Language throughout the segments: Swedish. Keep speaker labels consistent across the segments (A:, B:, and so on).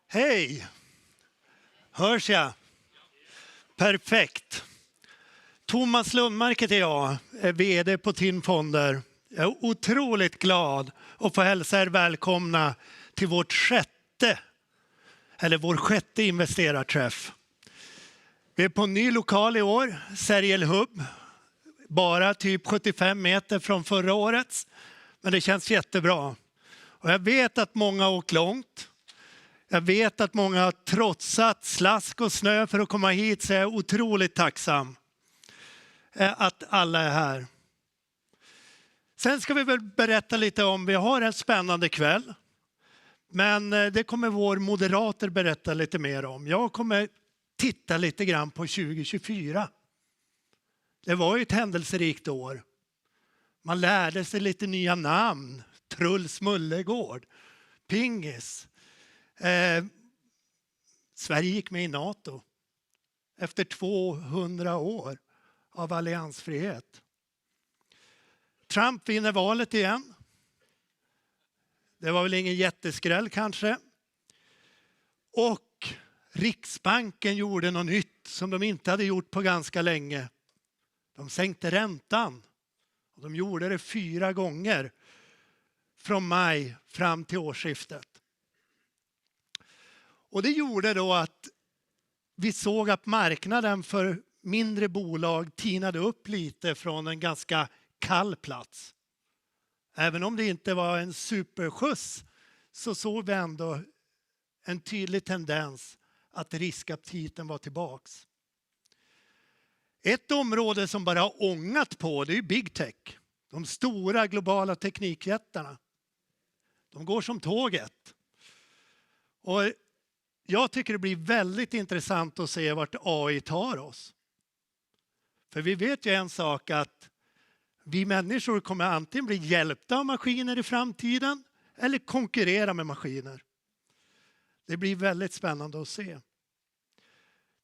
A: Hej! Hörs jag? Perfekt. Thomas Lundmark heter jag, är vd på TIN Fonder. Jag är otroligt glad att få hälsa er välkomna till vår sjätte investerarträff. Vi är på en ny lokal i år, Sergel Hub. Bara typ 75 meter från förra årets. Men det känns jättebra. Och jag vet att många har åkt långt. Jag vet att många har trotsat slask och snö för att komma hit, så jag är otroligt tacksam att alla är här. Sen ska vi väl berätta lite om, vi har en spännande kväll. Men det kommer vår moderator berätta lite mer om. Jag kommer titta lite grann på 2024. Det var ju ett händelserikt år. Man lärde sig lite nya namn. Truls Mullegård, Pingis. Sverige gick med i NATO efter 200 år av alliansfrihet. Trump vinner valet igen. Det var väl ingen jätteskräll kanske. Och Riksbanken gjorde något nytt som de inte hade gjort på ganska länge. De sänkte räntan. Och de gjorde det 4 gånger från maj fram till årsskiftet. Och det gjorde då att vi såg att marknaden för mindre bolag tinade upp lite från en ganska kall plats. Även om det inte var en superskjuts så såg vi ändå en tydlig tendens att riskaptiten var tillbaks. Ett område som bara har ångat på, det är big tech. De stora globala teknikjättarna. De går som tåget. Och jag tycker det blir väldigt intressant att se vart AI tar oss. För vi vet ju en sak, att vi människor kommer antingen bli hjälpta av maskiner i framtiden eller konkurrera med maskiner. Det blir väldigt spännande att se.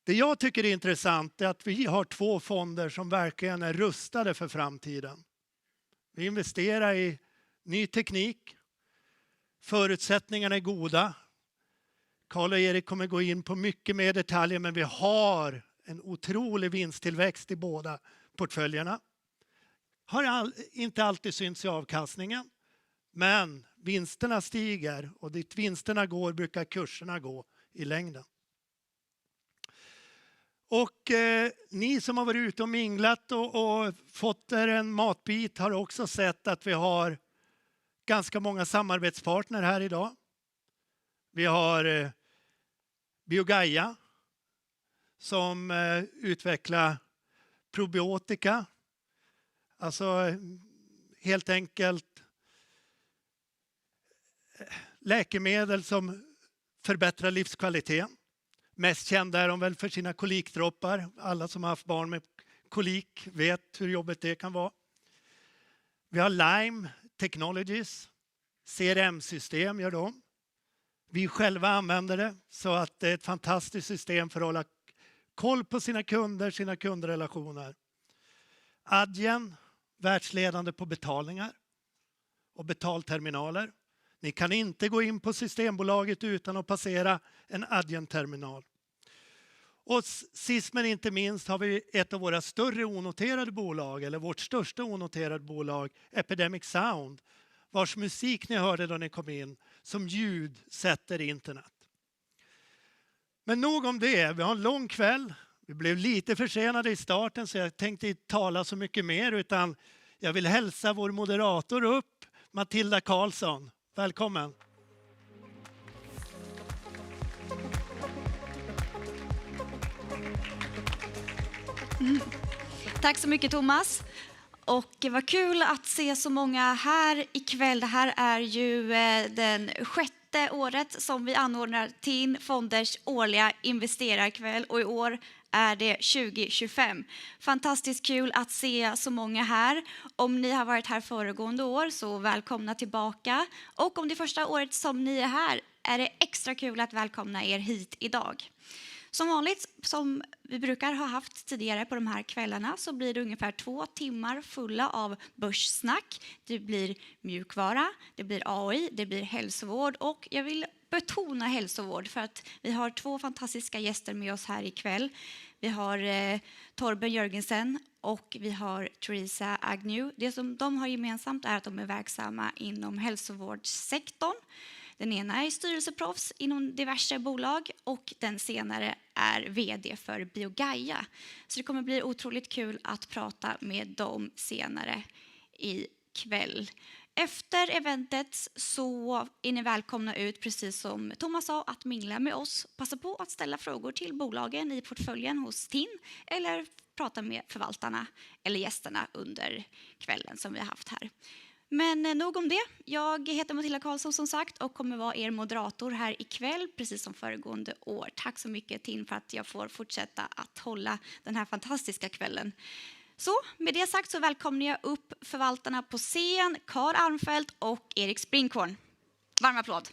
A: Det jag tycker är intressant är att vi har 2 fonder som verkligen är rustade för framtiden. Vi investerar i ny teknik. Förutsättningarna är goda. Carl och Erik kommer gå in på mycket mer detaljer, men vi har en otrolig vinsttillväxt i båda portföljerna. Har inte alltid synts i avkastningen, men vinsterna stiger och dit vinsterna går brukar kurserna gå i längden. Och ni som har varit ute och minglat och fått er en matbit har också sett att vi har ganska många samarbetspartner här idag. Vi har Biogaia som utvecklar probiotika. Alltså helt enkelt läkemedel som förbättrar livskvaliteten. Mest kända är de väl för sina kolikdroppar. Alla som har haft barn med kolik vet hur jobbigt det kan vara. Vi har Lime Technologies. CRM-system gör de. Vi själva använder det, så att det är ett fantastiskt system för att hålla koll på sina kunder, sina kundrelationer. Adyen, världsledande på betalningar och betalterminaler. Ni kan inte gå in på Systembolaget utan att passera en Adyen-terminal. Och sist men inte minst har vi ett av våra större onoterade bolag, eller vårt största onoterade bolag, Epidemic Sound, vars musik ni hörde då ni kom in, som ljud sätter internet. Men nog om det, vi har en lång kväll. Vi blev lite försenade i starten, så jag tänkte inte tala så mycket mer, utan jag vill hälsa vår moderator upp, Matilda Karlsson. Välkommen.
B: Tack så mycket Thomas. Och vad kul att se så många här ikväll. Det här är ju den 6:e året som vi anordnar TIN Fonders årliga investerarkväll, och i år är det 2025. Fantastiskt kul att se så många här. Om ni har varit här föregående år så välkomna tillbaka. Och om det är första året som ni är här är det extra kul att välkomna er hit idag. Som vanligt, som vi brukar ha haft tidigare på de här kvällarna, så blir det ungefär 2 timmar fulla av börssnack. Det blir mjukvara, det blir AI, det blir hälsovård, och jag vill betona hälsovård för att vi har 2 fantastiska gäster med oss här ikväll. Vi har Torben Jörgensen och vi har Theresa Agnew. Det som de har gemensamt är att de är verksamma inom hälsovårdssektorn. Den ena är styrelseproffs inom diverse bolag och den senare är vd för Biogaia. Så det kommer bli otroligt kul att prata med dem senare ikväll. Efter eventet så är ni välkomna ut, precis som Thomas sa, att mingla med oss. Passa på att ställa frågor till bolagen i portföljen hos TIN eller prata med förvaltarna eller gästerna under kvällen som vi har haft här. Men nog om det. Jag heter Matilda Karlsson som sagt och kommer vara er moderator här ikväll, precis som föregående år. Tack så mycket TIN för att jag får fortsätta att hålla den här fantastiska kvällen. Så med det sagt så välkomnar jag upp förvaltarna på scen, Carl Armfelt och Erik Springhorn. Varm applåd.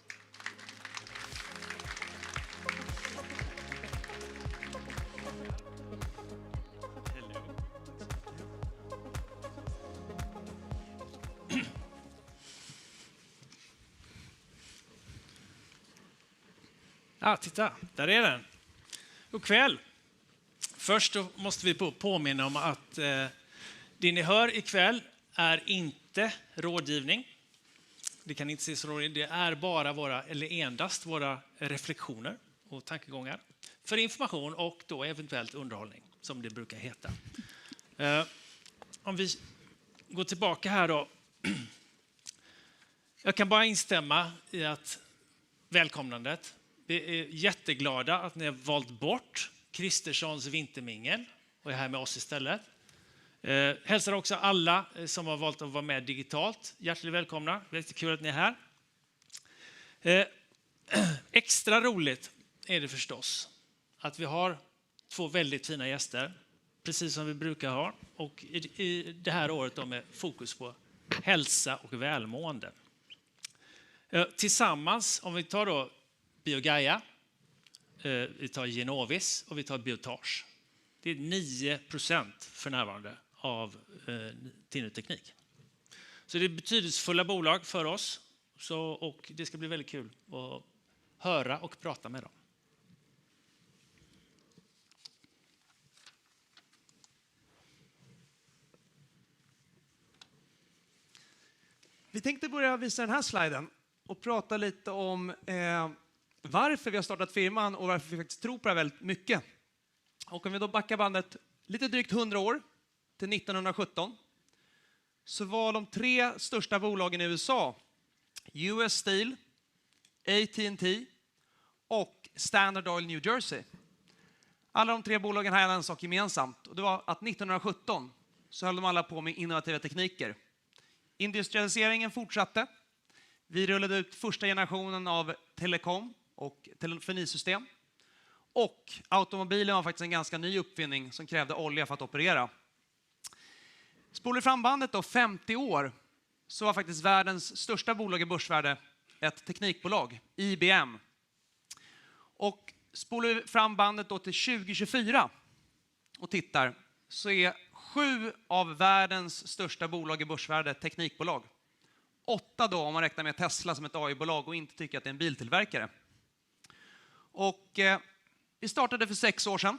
C: Ja, titta, där är den. God kväll. Först då måste vi påminna om att det ni hör ikväll är inte rådgivning. Det kan inte ses som rådgivning. Det är bara endast våra reflektioner och tankegångar för information och då eventuellt underhållning, som det brukar heta. Om vi går tillbaka här då. Jag kan bara instämma i att välkomnandet. Vi är jätteglada att ni har valt bort Kristerssons vintermingel och är här med oss istället. Hälsar också alla som har valt att vara med digitalt. Hjärtligt välkomna. Väldigt kul att ni är här. Extra roligt är det förstås att vi har 2 väldigt fina gäster, precis som vi brukar ha. Och i det här året då med fokus på hälsa och välmående. Tillsammans, om vi tar då Biogaia, vi tar Genovis och vi tar Biotage. Det är 9% för närvarande av TIN Teknik. Så det är betydelsefulla bolag för oss och det ska bli väldigt kul att höra och prata med dem.
D: Vi tänkte börja visa den här sliden och prata lite om varför vi har startat firman och varför vi faktiskt tror på det här väldigt mycket. Och om vi då backar bandet lite drygt 100 år till 1917 så var de 3 största bolagen i USA US Steel, AT&T och Standard Oil New Jersey. Alla de 3 bolagen hade en sak gemensamt och det var att 1917 så höll de alla på med innovativa tekniker. Industrialiseringen fortsatte. Vi rullade ut första generationen av telekom och telefonisystem. Och automobilen var faktiskt en ganska ny uppfinning som krävde olja för att operera. Spolar fram bandet då 50 år så var faktiskt världens största bolag i börsvärde ett teknikbolag, IBM. Och spolar vi fram bandet då till 2024 och tittar så är 7 av världens största bolag i börsvärde teknikbolag. 8 då om man räknar med Tesla som ett AI-bolag och inte tycker att det är en biltillverkare. Och vi startade för 6 år sedan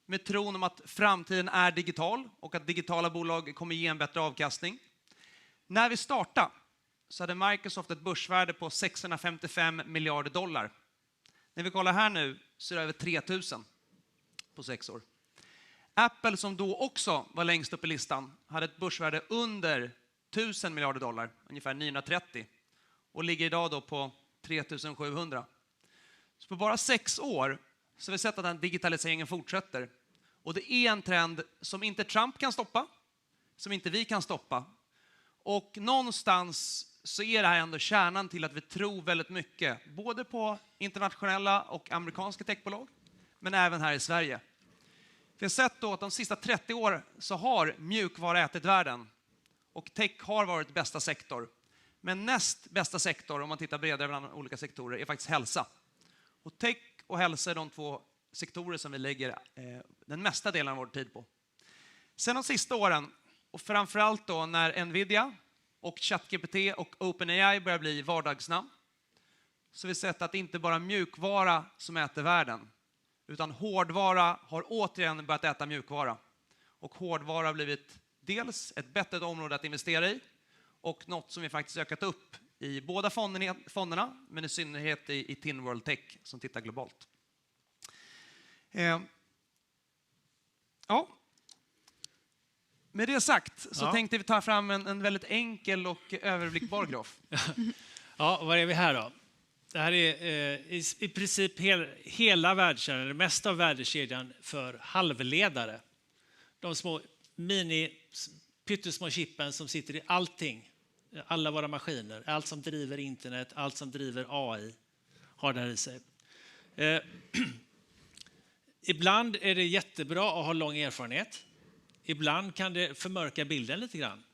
D: med tron om att framtiden är digital och att digitala bolag kommer ge en bättre avkastning. När vi startade så hade Microsoft ett börsvärde på $655 miljarder. När vi kollar här nu så är det över 3000 på 6 år. Apple som då också var längst upp i listan hade ett börsvärde under $1000 miljarder, ungefär 930 och ligger idag då på 3700. Så på bara 6 år så har vi sett att den digitaliseringen fortsätter. Och det är en trend som inte Trump kan stoppa, som inte vi kan stoppa. Och någonstans så är det här ändå kärnan till att vi tror väldigt mycket, både på internationella och amerikanska techbolag, men även här i Sverige. Vi har sett då att de sista 30 år så har mjukvara ätit världen och tech har varit bästa sektor. Men näst bästa sektor, om man tittar bredare bland olika sektorer, är faktiskt hälsa. Och tech och hälsa är de 2 sektorer som vi lägger den mesta delen av vår tid på. Sen de sista åren, och framförallt då när Nvidia och ChatGPT och OpenAI börjar bli vardagsnamn, så har vi sett att det inte bara är mjukvara som äter världen, utan hårdvara har återigen börjat äta mjukvara. Och hårdvara har blivit dels ett bättre område att investera i och något som vi faktiskt ökat upp i båda fonderna, men i synnerhet i TIN World Tech som tittar globalt. Ja. Med det sagt så tänkte vi ta fram en väldigt enkel och överblickbar graf.
C: Ja, var är vi här då? Det här är i princip hela värdekedjan, det mesta av värdekedjan för halvledare. De små pyttesmå chippen som sitter i allting, alla våra maskiner, allt som driver internet, allt som driver AI har det här i sig. Ibland är det jättebra att ha lång erfarenhet. Ibland kan det förmörka bilden lite grann.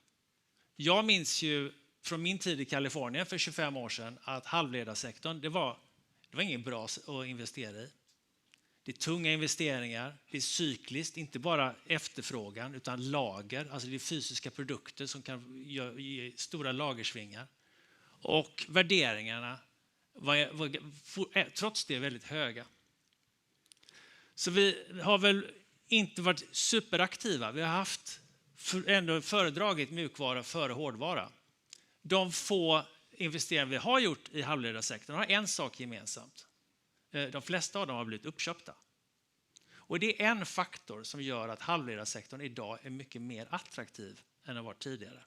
C: Jag minns ju från min tid i Kalifornien för 25 år sedan att halvledarsektorn, det var inget bra att investera i. Det är tunga investeringar, det är cykliskt, inte bara efterfrågan utan lager, alltså det är fysiska produkter som kan ge stora lagersvingar. Och värderingarna var trots det väldigt höga. Så vi har väl inte varit superaktiva. Vi har ändå föredragit mjukvara före hårdvara. De få investeringar vi har gjort i halvledarsektorn har en sak gemensamt. De flesta av dem har blivit uppköpta. Och det är en faktor som gör att halvledarsektorn idag är mycket mer attraktiv än den var tidigare.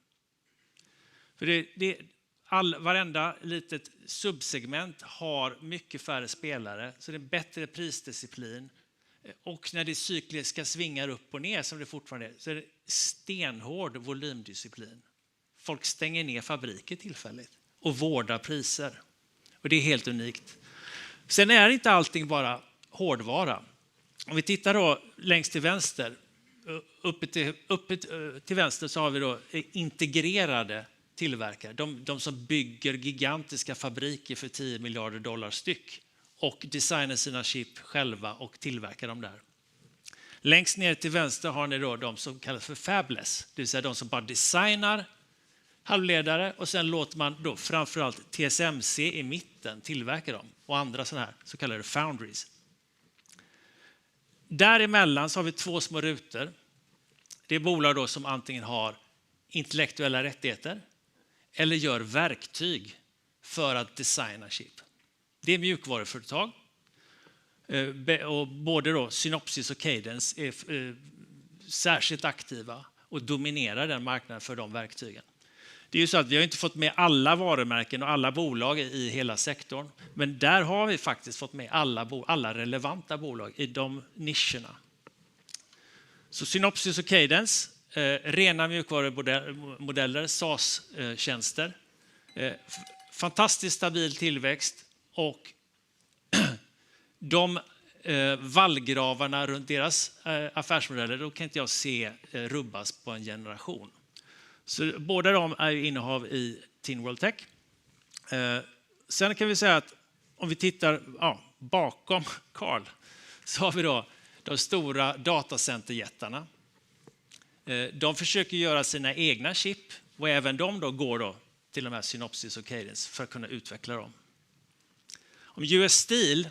C: För varenda litet subsegment har mycket färre spelare, så det är bättre prisdisciplin. Och när det cykliska svingar upp och ner som det fortfarande är, så är det stenhård volymdisciplin. Folk stänger ner fabriker tillfälligt och vårdar priser. Och det är helt unikt. Sen är inte allting bara hårdvara. Om vi tittar då längst till vänster, uppe till vänster så har vi då integrerade tillverkare. De som bygger gigantiska fabriker för $10 miljarder styck och designar sina chip själva och tillverkar dem där. Längst ner till vänster har ni då de som kallas för fabless, det vill säga de som bara designar halvledare och sen låter man då framförallt TSMC i mitten tillverka dem och andra sådana här så kallade foundries. Däremellan så har vi två små rutor. Det är bolag då som antingen har intellektuella rättigheter eller gör verktyg för att designa chip. Det är mjukvaruföretag. Och både då Synopsys och Cadence är särskilt aktiva och dominerar den marknaden för de verktygen. Det är ju så att vi har inte fått med alla varumärken och alla bolag i hela sektorn. Men där har vi faktiskt fått med alla relevanta bolag i de nischerna. Så Synopsys och Cadence, rena mjukvarumodeller, SaaS-tjänster. Fantastiskt stabil tillväxt och de vallgravarna runt deras affärsmodeller, då kan inte jag se rubbas på en generation. Så båda de är innehav i TIN World Tech. Sen kan vi säga att om vi tittar bakom Carl så har vi då de stora datacenterjättarna. De försöker göra sina egna chip och även de då går då till de här Synopsys och Cadence för att kunna utveckla dem. Om US Steel,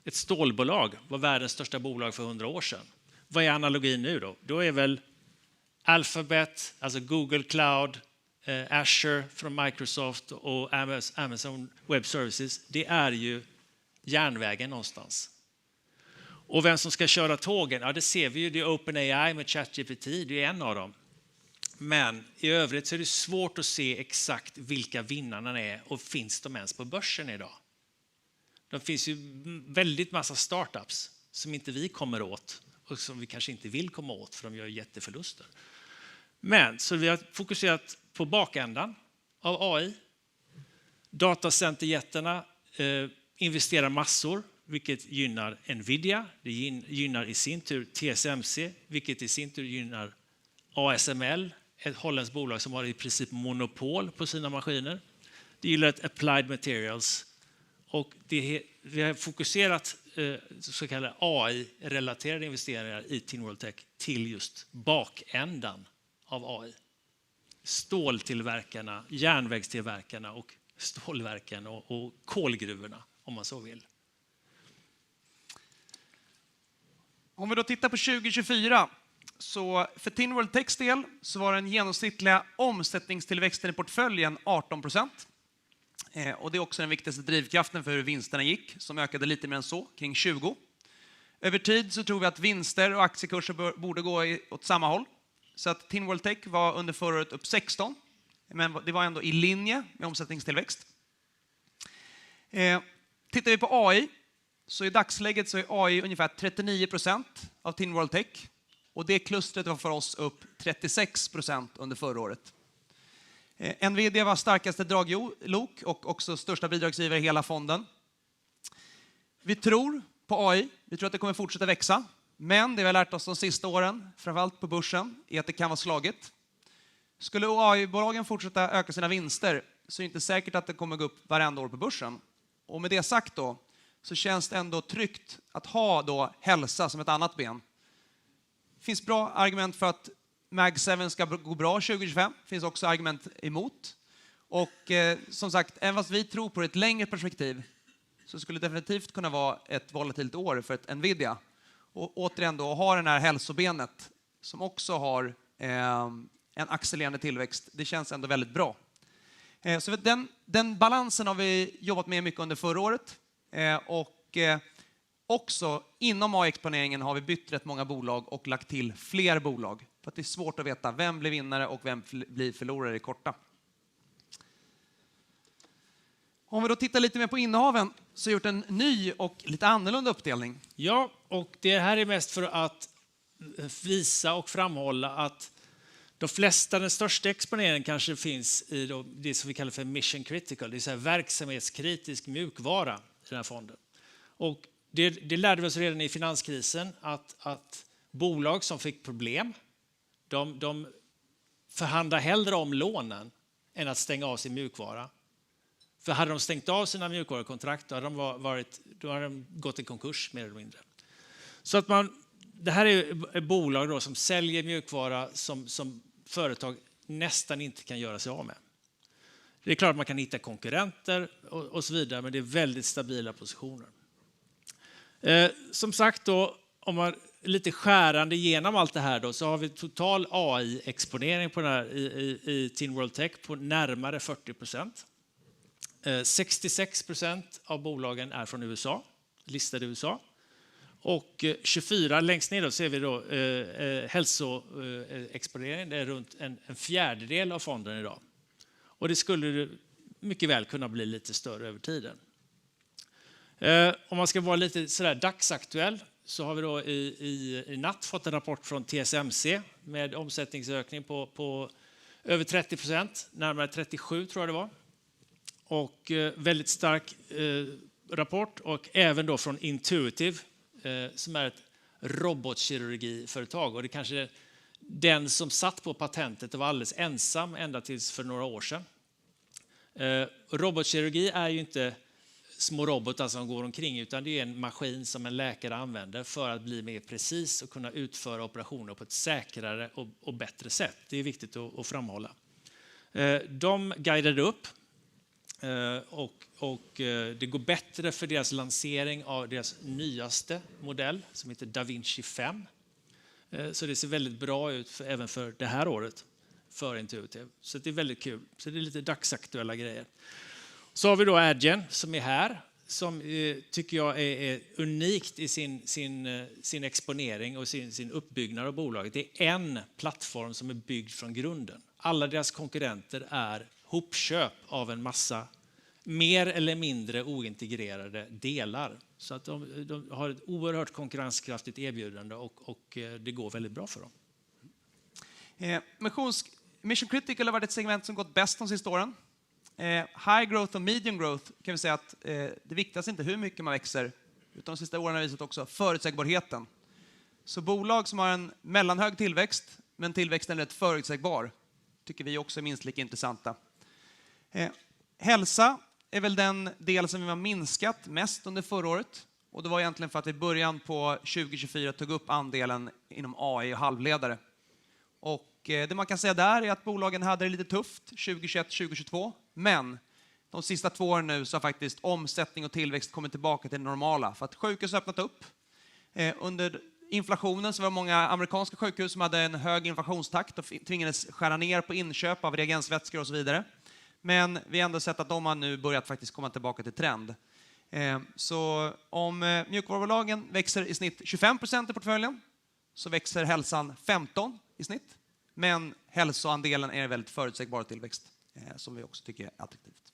C: ett stålbolag, var världens största bolag för 100 år sedan. Vad är analogin nu då? Då är väl Alphabet, alltså Google Cloud, Azure från Microsoft och Amazon Web Services, det är ju järnvägen någonstans. Och vem som ska köra tågen, ja det ser vi ju, det är OpenAI med ChatGPT, det är en av dem. Men i övrigt så är det svårt att se exakt vilka vinnarna är och finns de ens på börsen idag. Det finns ju väldigt massa startups som inte vi kommer åt och som vi kanske inte vill komma åt för de gör jätteförluster. Men så vi har fokuserat på bakändan av AI. Datacenterjättarna investerar massor, vilket gynnar Nvidia. Det gynnar i sin tur TSMC, vilket i sin tur gynnar ASML, ett holländskt bolag som har i princip monopol på sina maskiner. Det gillar Applied Materials. Och vi har fokuserat så kallade AI-relaterade investeringar i TIN World Tech till just bakändan av AI. Ståltillverkarna, järnvägstillverkarna och stålverken och kolgruvorna, om man så vill.
D: Om vi då tittar på 2024, så för TIN World Techs del så var den genomsnittliga omsättningstillväxten i portföljen 18%. Och det är också den viktigaste drivkraften för hur vinsterna gick, som ökade lite mer än så, kring 20%. Över tid så tror vi att vinster och aktiekurser borde gå åt samma håll. Så att TIN World Tech var under förra året upp 16%, men det var ändå i linje med omsättningstillväxt. Tittar vi på AI, så i dagsläget så är AI ungefär 39% av TIN World Tech. Och det klustret var för oss upp 36% under förra året. Nvidia var starkaste draglok och också största bidragsgivare i hela fonden. Vi tror på AI, vi tror att det kommer fortsätta växa. Men det vi har lärt oss de sista åren, framförallt på börsen, är att det kan vara slaget. Skulle AI-bolagen fortsätta öka sina vinster så är det inte säkert att det kommer gå upp varenda år på börsen. Och med det sagt då, så känns det ändå tryggt att ha då hälsa som ett annat ben. Det finns bra argument för att Mag 7 ska gå bra 2025. Det finns också argument emot. Och som sagt, även fast vi tror på ett längre perspektiv så skulle det definitivt kunna vara ett volatilt år för ett Nvidia. Och återigen då, ha den här hälsobenet som också har en accelererande tillväxt. Det känns ändå väldigt bra. Så den balansen har vi jobbat med mycket under förra året. Och också inom AI-exponeringen har vi bytt rätt många bolag och lagt till fler bolag. För att det är svårt att veta vem blir vinnare och vem blir förlorare i korta. Om vi då tittar lite mer på innehaven så har jag gjort en ny och lite annorlunda uppdelning.
C: Ja, och det här är mest för att visa och framhålla att de flesta, den största exponeringen kanske finns i det som vi kallar för mission critical, det är så här verksamhetskritisk mjukvara i den här fonden. Och det lärde vi oss redan i finanskrisen att bolag som fick problem, de förhandlar hellre om lånen än att stänga av sin mjukvara. För hade de stängt av sina mjukvarukontrakt då hade de gått i konkurs mer eller mindre. Så att det här är ett bolag då som säljer mjukvara som företag nästan inte kan göra sig av med. Det är klart att man kan hitta konkurrenter och så vidare, men det är väldigt stabila positioner. Som sagt då, om man lite skärande igenom allt det här då, så har vi total AI-exponering på den här i TIN World Tech på närmare 40%. 66% av bolagen är från USA, listade i USA. Och 24 längst ner då ser vi då hälsoexponeringen, det är runt en fjärdedel av fonden idag. Och det skulle mycket väl kunna bli lite större över tiden. Om man ska vara lite sådär dagsaktuell så har vi då i natt fått en rapport från TSMC med omsättningsökning på över 30%, närmare 37 tror jag det var. Och väldigt stark rapport, och även då från Intuitive som är ett robotkirurgiföretag, och det kanske är den som satt på patentet och var alldeles ensam ända tills för några år sedan. Robotkirurgi är ju inte små robotar som går omkring, utan det är en maskin som en läkare använder för att bli mer precis och kunna utföra operationer på ett säkrare och bättre sätt. Det är viktigt att framhålla. De guidade upp och det går bättre för deras lansering av deras nyaste modell som heter Da Vinci 5. Så det ser väldigt bra ut även för det här året för Intuitive. Så det är väldigt kul. Så det är lite dagsaktuella grejer. Så har vi då Adyen som är här, som tycker jag är unikt i sin exponering och sin uppbyggnad av bolaget. Det är en plattform som är byggd från grunden. Alla deras konkurrenter är hopköp av en massa mer eller mindre ointegrerade delar. Så att de har ett oerhört konkurrenskraftigt erbjudande och det går väldigt bra för dem.
D: Mission Critical har varit ett segment som gått bäst de sista åren. High growth och medium growth kan vi säga att det viktigaste är inte hur mycket man växer, utan de sista åren har visat också förutsägbarheten. Så bolag som har en mellanhög tillväxt, men tillväxten är rätt förutsägbar, tycker vi också är minst lika intressanta. Hälsa är väl den del som vi har minskat mest under förra året. Och det var egentligen för att vi i början på 2024 tog upp andelen inom AI och halvledare. Och det man kan säga där är att bolagen hade det lite tufft 2021-2022. Men De sista 2 åren nu så har faktiskt omsättning och tillväxt kommit tillbaka till det normala. För att sjukhus har öppnat upp. Under inflationen så var det många amerikanska sjukhus som hade en hög inflationstakt och tvingades skära ner på inköp av reagensvätskor och så vidare. Men vi har ändå sett att de har nu börjat faktiskt komma tillbaka till trend. Så om mjukvarubolagen växer i snitt 25% i portföljen så växer hälsan 15% i snitt. Men hälsoandelen är väldigt förutsägbar tillväxt som vi också tycker är attraktivt.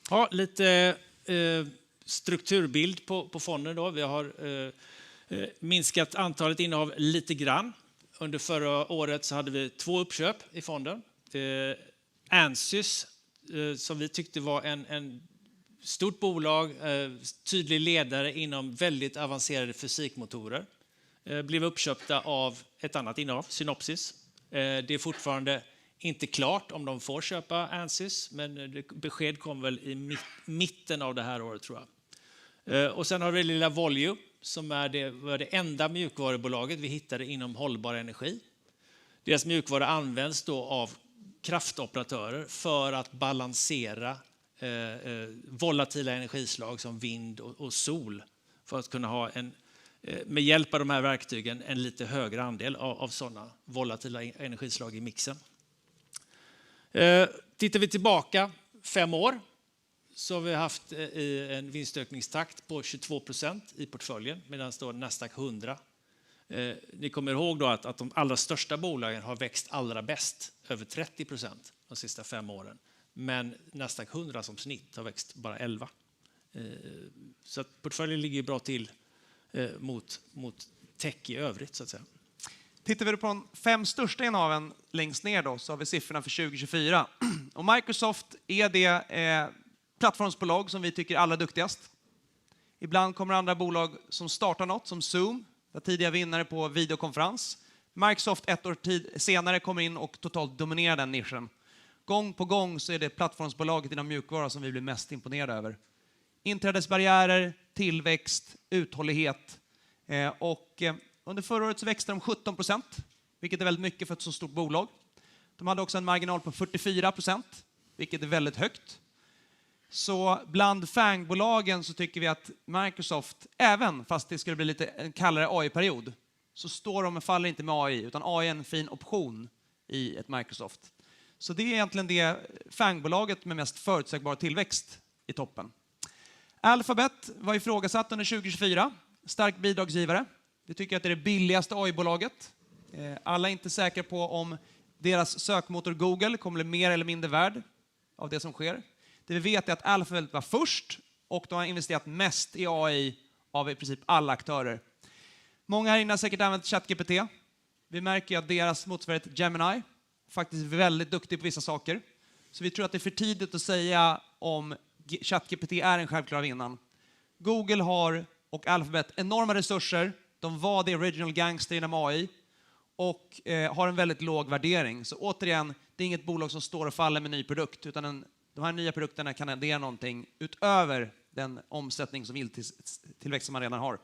C: Ja, lite strukturbild på fonden då. Vi har minskat antalet innehav lite grann. Under förra året så hade vi 2 uppköp i fonden. Ansys, som vi tyckte var en stort bolag, tydlig ledare inom väldigt avancerade fysikmotorer, blev uppköpta av ett annat innehav, Synopsys. Det är fortfarande inte klart om de får köpa Ansys, men besked kom väl i mitten av det här året, tror jag. Och sen har vi lilla Volue, som var det enda mjukvarubolaget vi hittade inom hållbar energi. Deras mjukvara används då av kraftoperatörer för att balansera volatila energislag som vind och sol, för att kunna ha med hjälp av de här verktygen en lite högre andel av sådana volatila energislag i mixen. Tittar vi tillbaka 5 år så har vi haft en vinstökningstakt på 22% i portföljen, medan det står Nasdaq 100. Ni kommer ihåg då att de allra största bolagen har växt allra bäst, över 30% de sista 5 åren. Men Nasdaq 100 som snitt har växt bara 11%. Så att portföljen ligger bra till mot tech i övrigt, så att säga.
D: Tittar vi på de 5 största innehaven längst ner då, så har vi siffrorna för 2024. Och Microsoft är det plattformsbolag som vi tycker är allra duktigast. Ibland kommer andra bolag som startar något, som Zoom, där tidiga vinnare på videokonferens. Microsoft 1 år senare kommer in och totalt dominerar den nischen. Gång på gång så är det plattformsbolaget inom mjukvara som vi blir mest imponerade över. Inträdesbarriärer, tillväxt, uthållighet. Under förra året så växte de 17%, vilket är väldigt mycket för ett så stort bolag. De hade också en marginal på 44%, vilket är väldigt högt. Så bland FANG-bolagen så tycker vi att Microsoft, även fast det skulle bli lite en kallare AI-period, så står de och faller inte med AI, utan AI är en fin option i ett Microsoft. Så det är egentligen det FANG-bolaget med mest förutsägbar tillväxt i toppen. Alphabet var ifrågasatt under 2024, stark bidragsgivare. Vi tycker att det är det billigaste AI-bolaget. Alla är inte säkra på om deras sökmotor Google kommer bli mer eller mindre värd av det som sker. Det vi vet är att Alphabet var först och de har investerat mest i AI av i princip alla aktörer. Många här inne har säkert använt ChatGPT. Vi märker att deras motsvarighet Gemini faktiskt är väldigt duktig på vissa saker. Så vi tror att det är för tidigt att säga om ChatGPT är en självklar vinnare. Google har och Alphabet enorma resurser. De var the original gangster inom AI och har en väldigt låg värdering. Så återigen, det är inget bolag som står och faller med ny produkt, utan de här nya produkterna kan addera någonting utöver den omsättning som tillväxt som man redan har.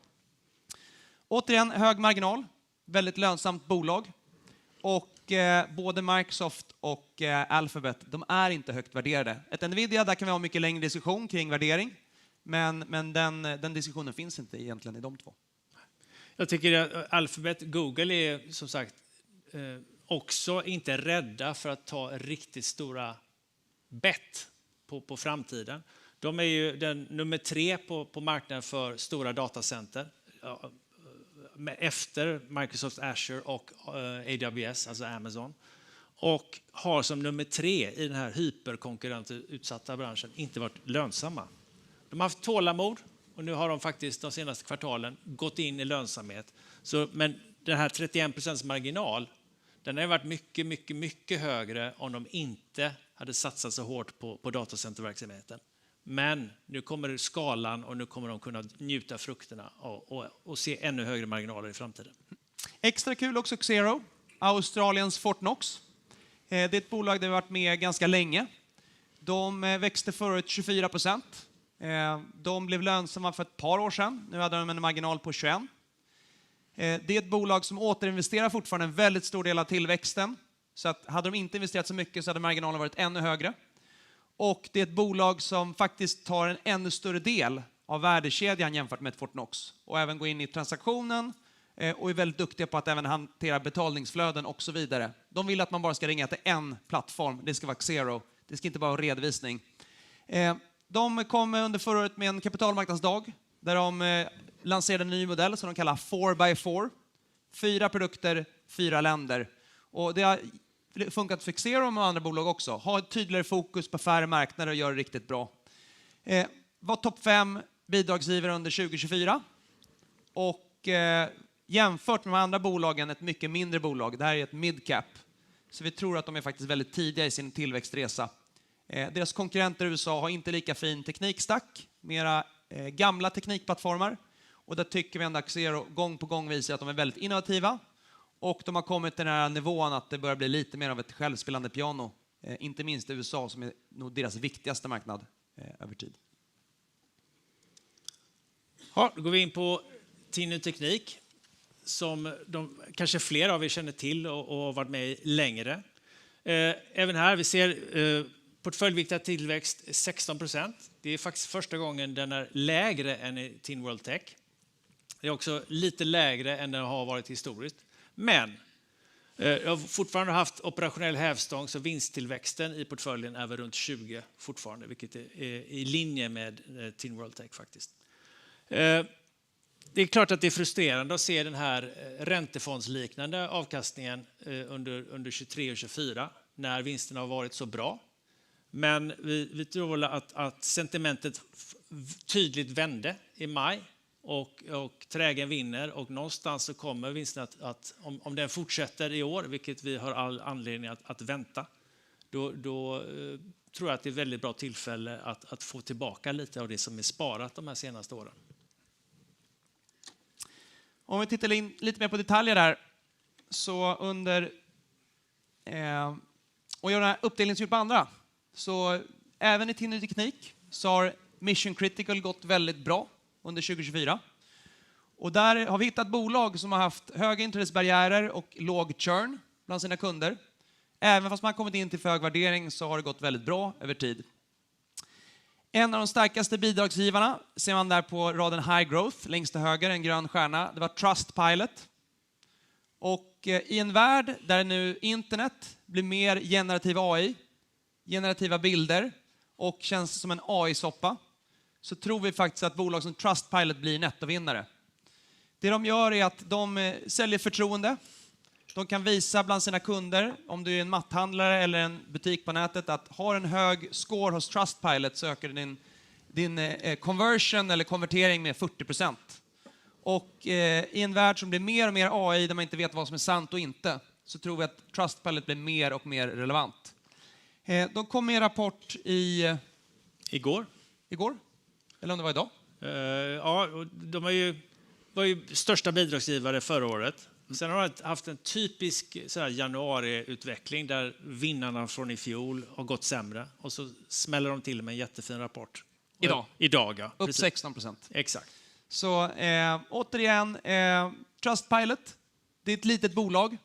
D: Återigen, hög marginal, väldigt lönsamt bolag. Och både Microsoft och Alphabet, de är inte högt värderade. Ett Nvidia, där kan vi ha mycket längre diskussion kring värdering. Men den diskussionen finns inte egentligen i de två.
C: Jag tycker att Alphabet, Google är som sagt också inte rädda för att ta riktigt stora bett på framtiden. De är ju den nummer 3 på marknaden för stora datacenter. Efter Microsoft Azure och AWS, alltså Amazon. Och har som nummer 3 i den här hyperkonkurrensutsatta branschen inte varit lönsamma. De har haft tålamod och nu har de faktiskt de senaste kvartalen gått in i lönsamhet. Men den här 31% marginal, den har varit mycket högre om de inte hade satsat så hårt på datacenterverksamheten. Men nu kommer skalan och nu kommer de kunna njuta frukterna och se ännu högre marginaler i framtiden.
D: Extra kul också Xero, Australiens Fortnox. Det är ett bolag där vi har varit med ganska länge. De växte förra året 24%. De blev lönsamma för ett par år sedan. Nu hade de en marginal på 21%. Det är ett bolag som återinvesterar fortfarande en väldigt stor del av tillväxten. Så att hade de inte investerat så mycket så hade marginalen varit ännu högre. Och det är ett bolag som faktiskt tar en ännu större del av värdekedjan jämfört med ett Fortnox. Och även går in i transaktionen och är väldigt duktiga på att även hantera betalningsflöden och så vidare. De vill att man bara ska ringa till en plattform. Det ska vara Xero. Det ska inte bara vara redovisning. De kom under förra året med en kapitalmarknadsdag där de lanserade en ny modell som de kallar 4x4. 4 produkter, 4 länder. Och det har funkat för Xero och andra bolag också. Ha ett tydligare fokus på färre marknader och göra det riktigt bra. Var topp 5 bidragsgivare under 2024. Och jämfört med de andra bolagen ett mycket mindre bolag. Det här är ett midcap. Så vi tror att de är faktiskt väldigt tidiga i sin tillväxtresa. Deras konkurrenter i USA har inte lika fin teknikstack. Mera gamla teknikplattformar. Och där tycker vi ändå att Xero gång på gång visar att de är väldigt innovativa. Och de har kommit till den här nivån att det börjar bli lite mer av ett självspelande piano. Inte minst i USA som är nog deras viktigaste marknad över tid.
C: Ja, då går vi in på TIN Ny Teknik som kanske fler av er känner till och har varit med i längre. Även här vi ser portföljviktad tillväxt 16%. Det är faktiskt första gången den är lägre än i TIN World Tech. Det är också lite lägre än den har varit historiskt. Men jag har fortfarande haft operationell hävstång så vinsttillväxten i portföljen är väl runt 20 fortfarande, vilket är i linje med TIN World Tech faktiskt. Det är klart att det är frustrerande att se den här räntefondsliknande avkastningen under 23 och 24 när vinsterna har varit så bra. Men vi tror väl att sentimentet tydligt vände i maj och trägen vinner och någonstans så kommer vinsten att om den fortsätter i år, vilket vi har all anledning att vänta, då tror jag att det är ett väldigt bra tillfälle att få tillbaka lite av det som är sparat de här senaste åren.
D: Om vi tittar in lite mer på detaljer där så under och gör den här uppdelningen som gjort på andra. Så även i TIN Ny Teknik så har Mission Critical gått väldigt bra under 2024. Och där har vi hittat bolag som har haft höga inträdesbarriärer och låg churn bland sina kunder. Även fast man har kommit in till för hög värdering så har det gått väldigt bra över tid. En av de starkaste bidragsgivarna ser man där på raden High Growth, längst till höger, en grön stjärna. Det var Trustpilot. Och i en värld där nu internet blir mer generativ AI, generativa bilder och känns som en AI-soppa, så tror vi faktiskt att bolag som Trustpilot blir nettovinnare. Det de gör är att de säljer förtroende. De kan visa bland sina kunder, om du är en matthandlare eller en butik på nätet, att har en hög score hos Trustpilot så ökar din conversion eller konvertering med 40%. Och i en värld som blir mer och mer AI där man inte vet vad som är sant och inte, så tror vi att Trustpilot blir mer och mer relevant. De kom med en rapport
C: Igår.
D: Eller om det var idag?
C: Ja, de var ju största bidragsgivare förra året. Sen har de haft en typisk januariutveckling där vinnarna från i fjol har gått sämre. Och så smäller de till med en jättefin rapport. Idag, ja.
D: Upp
C: Precis.
D: 16%.
C: Exakt.
D: Så återigen, Trustpilot, det är ett litet bolag.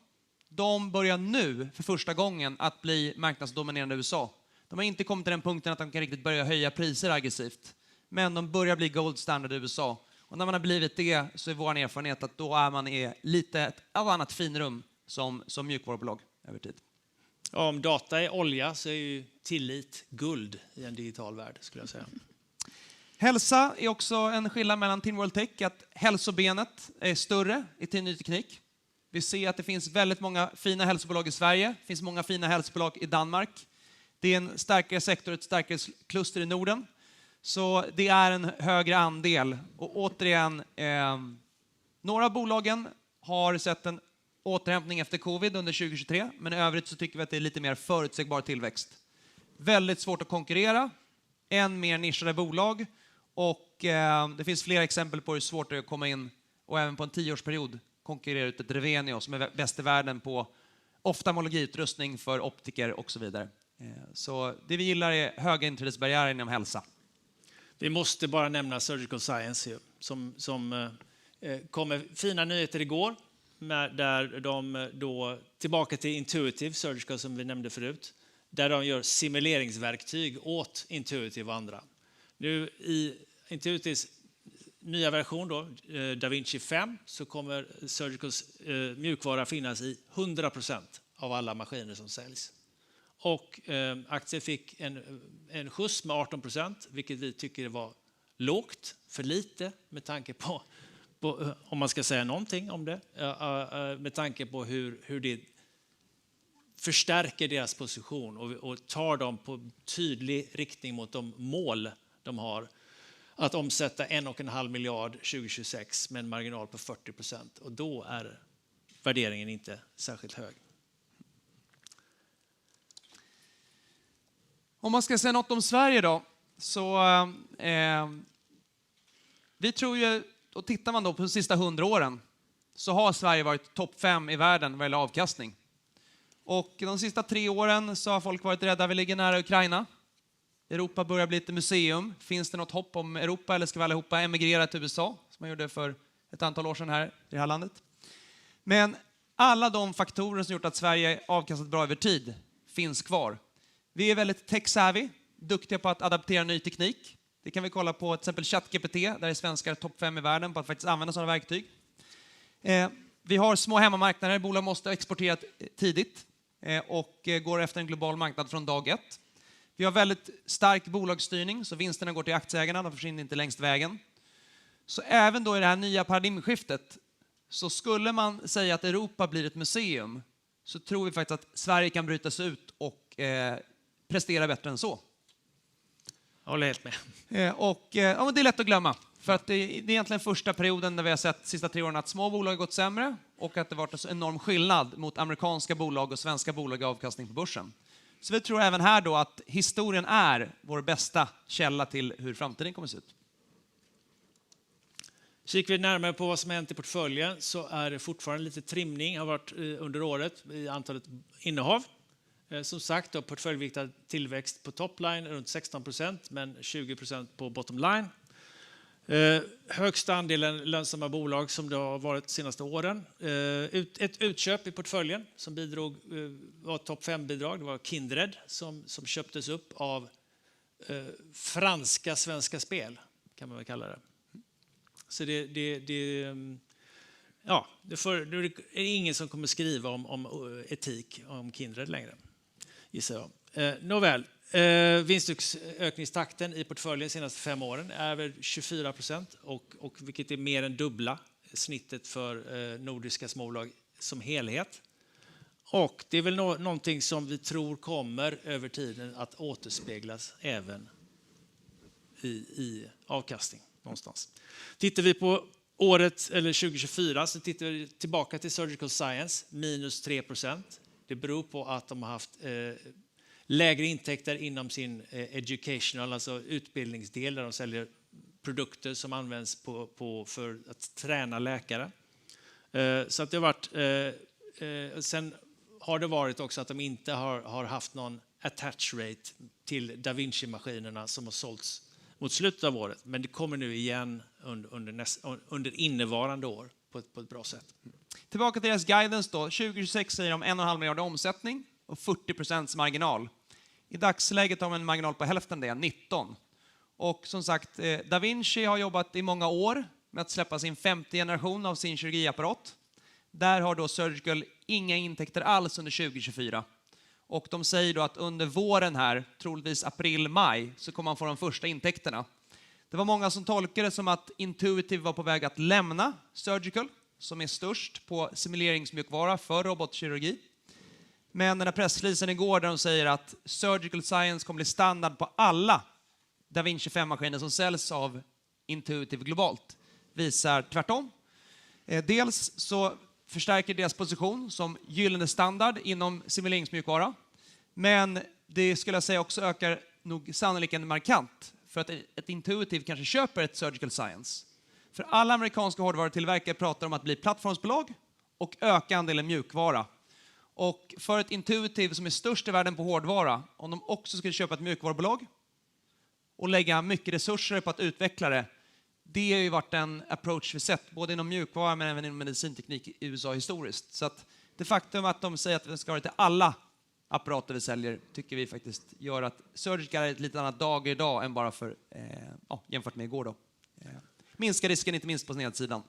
D: De börjar nu för första gången att bli marknadsdominerande i USA. De har inte kommit till den punkten att de kan riktigt börja höja priser aggressivt. Men de börjar bli gold standard i USA. Och när man har blivit det så är vår erfarenhet att då är man i lite ett annat finrum som mjukvarubolag över tid.
C: Ja, om data är olja så är ju tillit guld i en digital värld skulle jag säga.
D: Hälsa är också en skillnad mellan TIN World Tech, att hälsobenet är större i TIN Ny Teknik. Vi ser att det finns väldigt många fina hälsobolag i Sverige. Det finns många fina hälsobolag i Danmark. Det är en starkare sektor, ett starkare kluster i Norden. Så det är en högre andel. Och återigen, några av bolagen har sett en återhämtning efter covid under 2023. Men i övrigt så tycker vi att det är lite mer förutsägbar tillväxt. Väldigt svårt att konkurrera. Än mer nischade bolag. Och det finns flera exempel på hur svårt det är att komma in och även på en 10-årsperiod konkurrera ut ett Revenio som är bäst i världen på oftalmologiutrustning för optiker och så vidare. Så det vi gillar är höga inträdesbarriärer inom hälsa.
C: Vi måste bara nämna Surgical Science som kom med fina nyheter igår. där de då, tillbaka till Intuitive Surgical som vi nämnde förut, där de gör simuleringsverktyg åt Intuitive och andra. Nu i Intuitives nya version då, DaVinci 5, så kommer Surgicals mjukvara finnas i 100% av alla maskiner som säljs. Och aktier fick en skjuts med 18%, vilket vi tycker var lågt, för lite med tanke på om man ska säga någonting om det, med tanke på hur det förstärker deras position och tar dem på tydlig riktning mot de mål de har. Att omsätta 1,5 miljard 2026 med en marginal på 40%. Och då är värderingen inte särskilt hög.
D: Om man ska säga något om Sverige då, så vi tror ju, och tittar man då på de sista 100 åren, så har Sverige varit topp 5 i världen vad gäller avkastning. Och de sista 3 åren så har folk varit rädda, vi ligger nära Ukraina. Europa börjar bli ett museum. Finns det något hopp om Europa, eller ska vi allihopa emigrera till USA, som man gjorde för ett antal år sedan här i det här landet? Men alla de faktorer som gjort att Sverige avkastat bra över tid finns kvar. Vi är väldigt tech-savvy, duktiga på att adaptera ny teknik. Det kan vi kolla på till exempel ChatGPT, där är svenskar topp 5 i världen på att faktiskt använda sådana verktyg. Vi har små hemmamarknader, bolag måste exportera tidigt och går efter en global marknad från dag 1. Vi har väldigt stark bolagsstyrning, så vinsterna går till aktieägarna, de försvinner inte längst vägen. Så även då i det här nya paradigmskiftet, så skulle man säga att Europa blir ett museum, så tror vi faktiskt att Sverige kan bryta sig ut och prestera bättre än så.
C: Jag håller helt med.
D: Men det är lätt att glömma. För att det är egentligen första perioden när vi har sett de sista 3 åren att små bolag har gått sämre och att det varit en enorm skillnad mot amerikanska bolag och svenska bolag i avkastning på börsen. Så vi tror även här då att historien är vår bästa källa till hur framtiden kommer att se ut.
C: Kikar vi närmare på vad som hänt i portföljen, så är det fortfarande lite trimning har varit under året i antalet innehav. Som sagt, då, portföljviktad tillväxt på topline runt 16%, men 20% på bottomline. Högsta andelen lönsamma bolag som det har varit de senaste åren. Ett utköp i portföljen som bidrog, var topp 5-bidrag. Det var Kindred som köptes upp av franska Svenska Spel, kan man väl kalla det. Så det är ingen som kommer skriva om etik om Kindred längre, gissar jag. Nåväl. Vinstökningstakten i portföljen de senaste 5 åren är väl 24%, och vilket är mer än dubbla snittet för nordiska småbolag som helhet. Och det är väl någonting som vi tror kommer över tiden att återspeglas även i avkastning någonstans. Tittar vi på året eller 2024, så tittar vi tillbaka till Surgical Science, minus 3%. Det beror på att de har haft lägre intäkter inom sin educational, alltså utbildningsdel, där de säljer produkter som används för att träna läkare. Så att det har varit, sen har det varit också att de inte har haft någon attach rate till DaVinci-maskinerna som har sålts mot slutet av året. Men det kommer nu igen under innevarande år på ett bra sätt.
D: Tillbaka till deras guidance då. 2026 säger de 1,5 miljard omsättning och 40% marginal. I dagsläget har man en marginal på hälften det, 19. Och som sagt, DaVinci har jobbat i många år med att släppa sin 50 generation av sin kirurgiapparat. Där har då Surgical inga intäkter alls under 2024. Och de säger då att under våren här, troligtvis april-maj, så kommer man få de första intäkterna. Det var många som tolkade det som att Intuitive var på väg att lämna Surgical, som är störst på simuleringsmjukvara för robotkirurgi. Men den här pressreleasen igår där de säger att Surgical Science kommer bli standard på alla DaVinci 5-maskiner som säljs av Intuitive globalt, visar tvärtom. Dels så förstärker deras position som gyllene standard inom simuleringsmjukvara. Men det skulle jag säga också ökar nog sannolikt markant för att ett Intuitive kanske köper ett Surgical Science. För alla amerikanska hårdvarutillverkare pratar om att bli plattformsbolag och öka andelen mjukvara. Och för ett Intuitive som är störst i världen på hårdvara, om de också skulle köpa ett mjukvarubolag och lägga mycket resurser på att utveckla det, det har ju varit en approach vi sett, både inom mjukvara men även inom medicinteknik i USA historiskt. Så att det faktum att de säger att vi ska ha det till alla apparater vi säljer tycker vi faktiskt gör att Surgical är ett lite annat dag idag än bara för, jämfört med igår då. Minskar risken inte minst på nedsidan.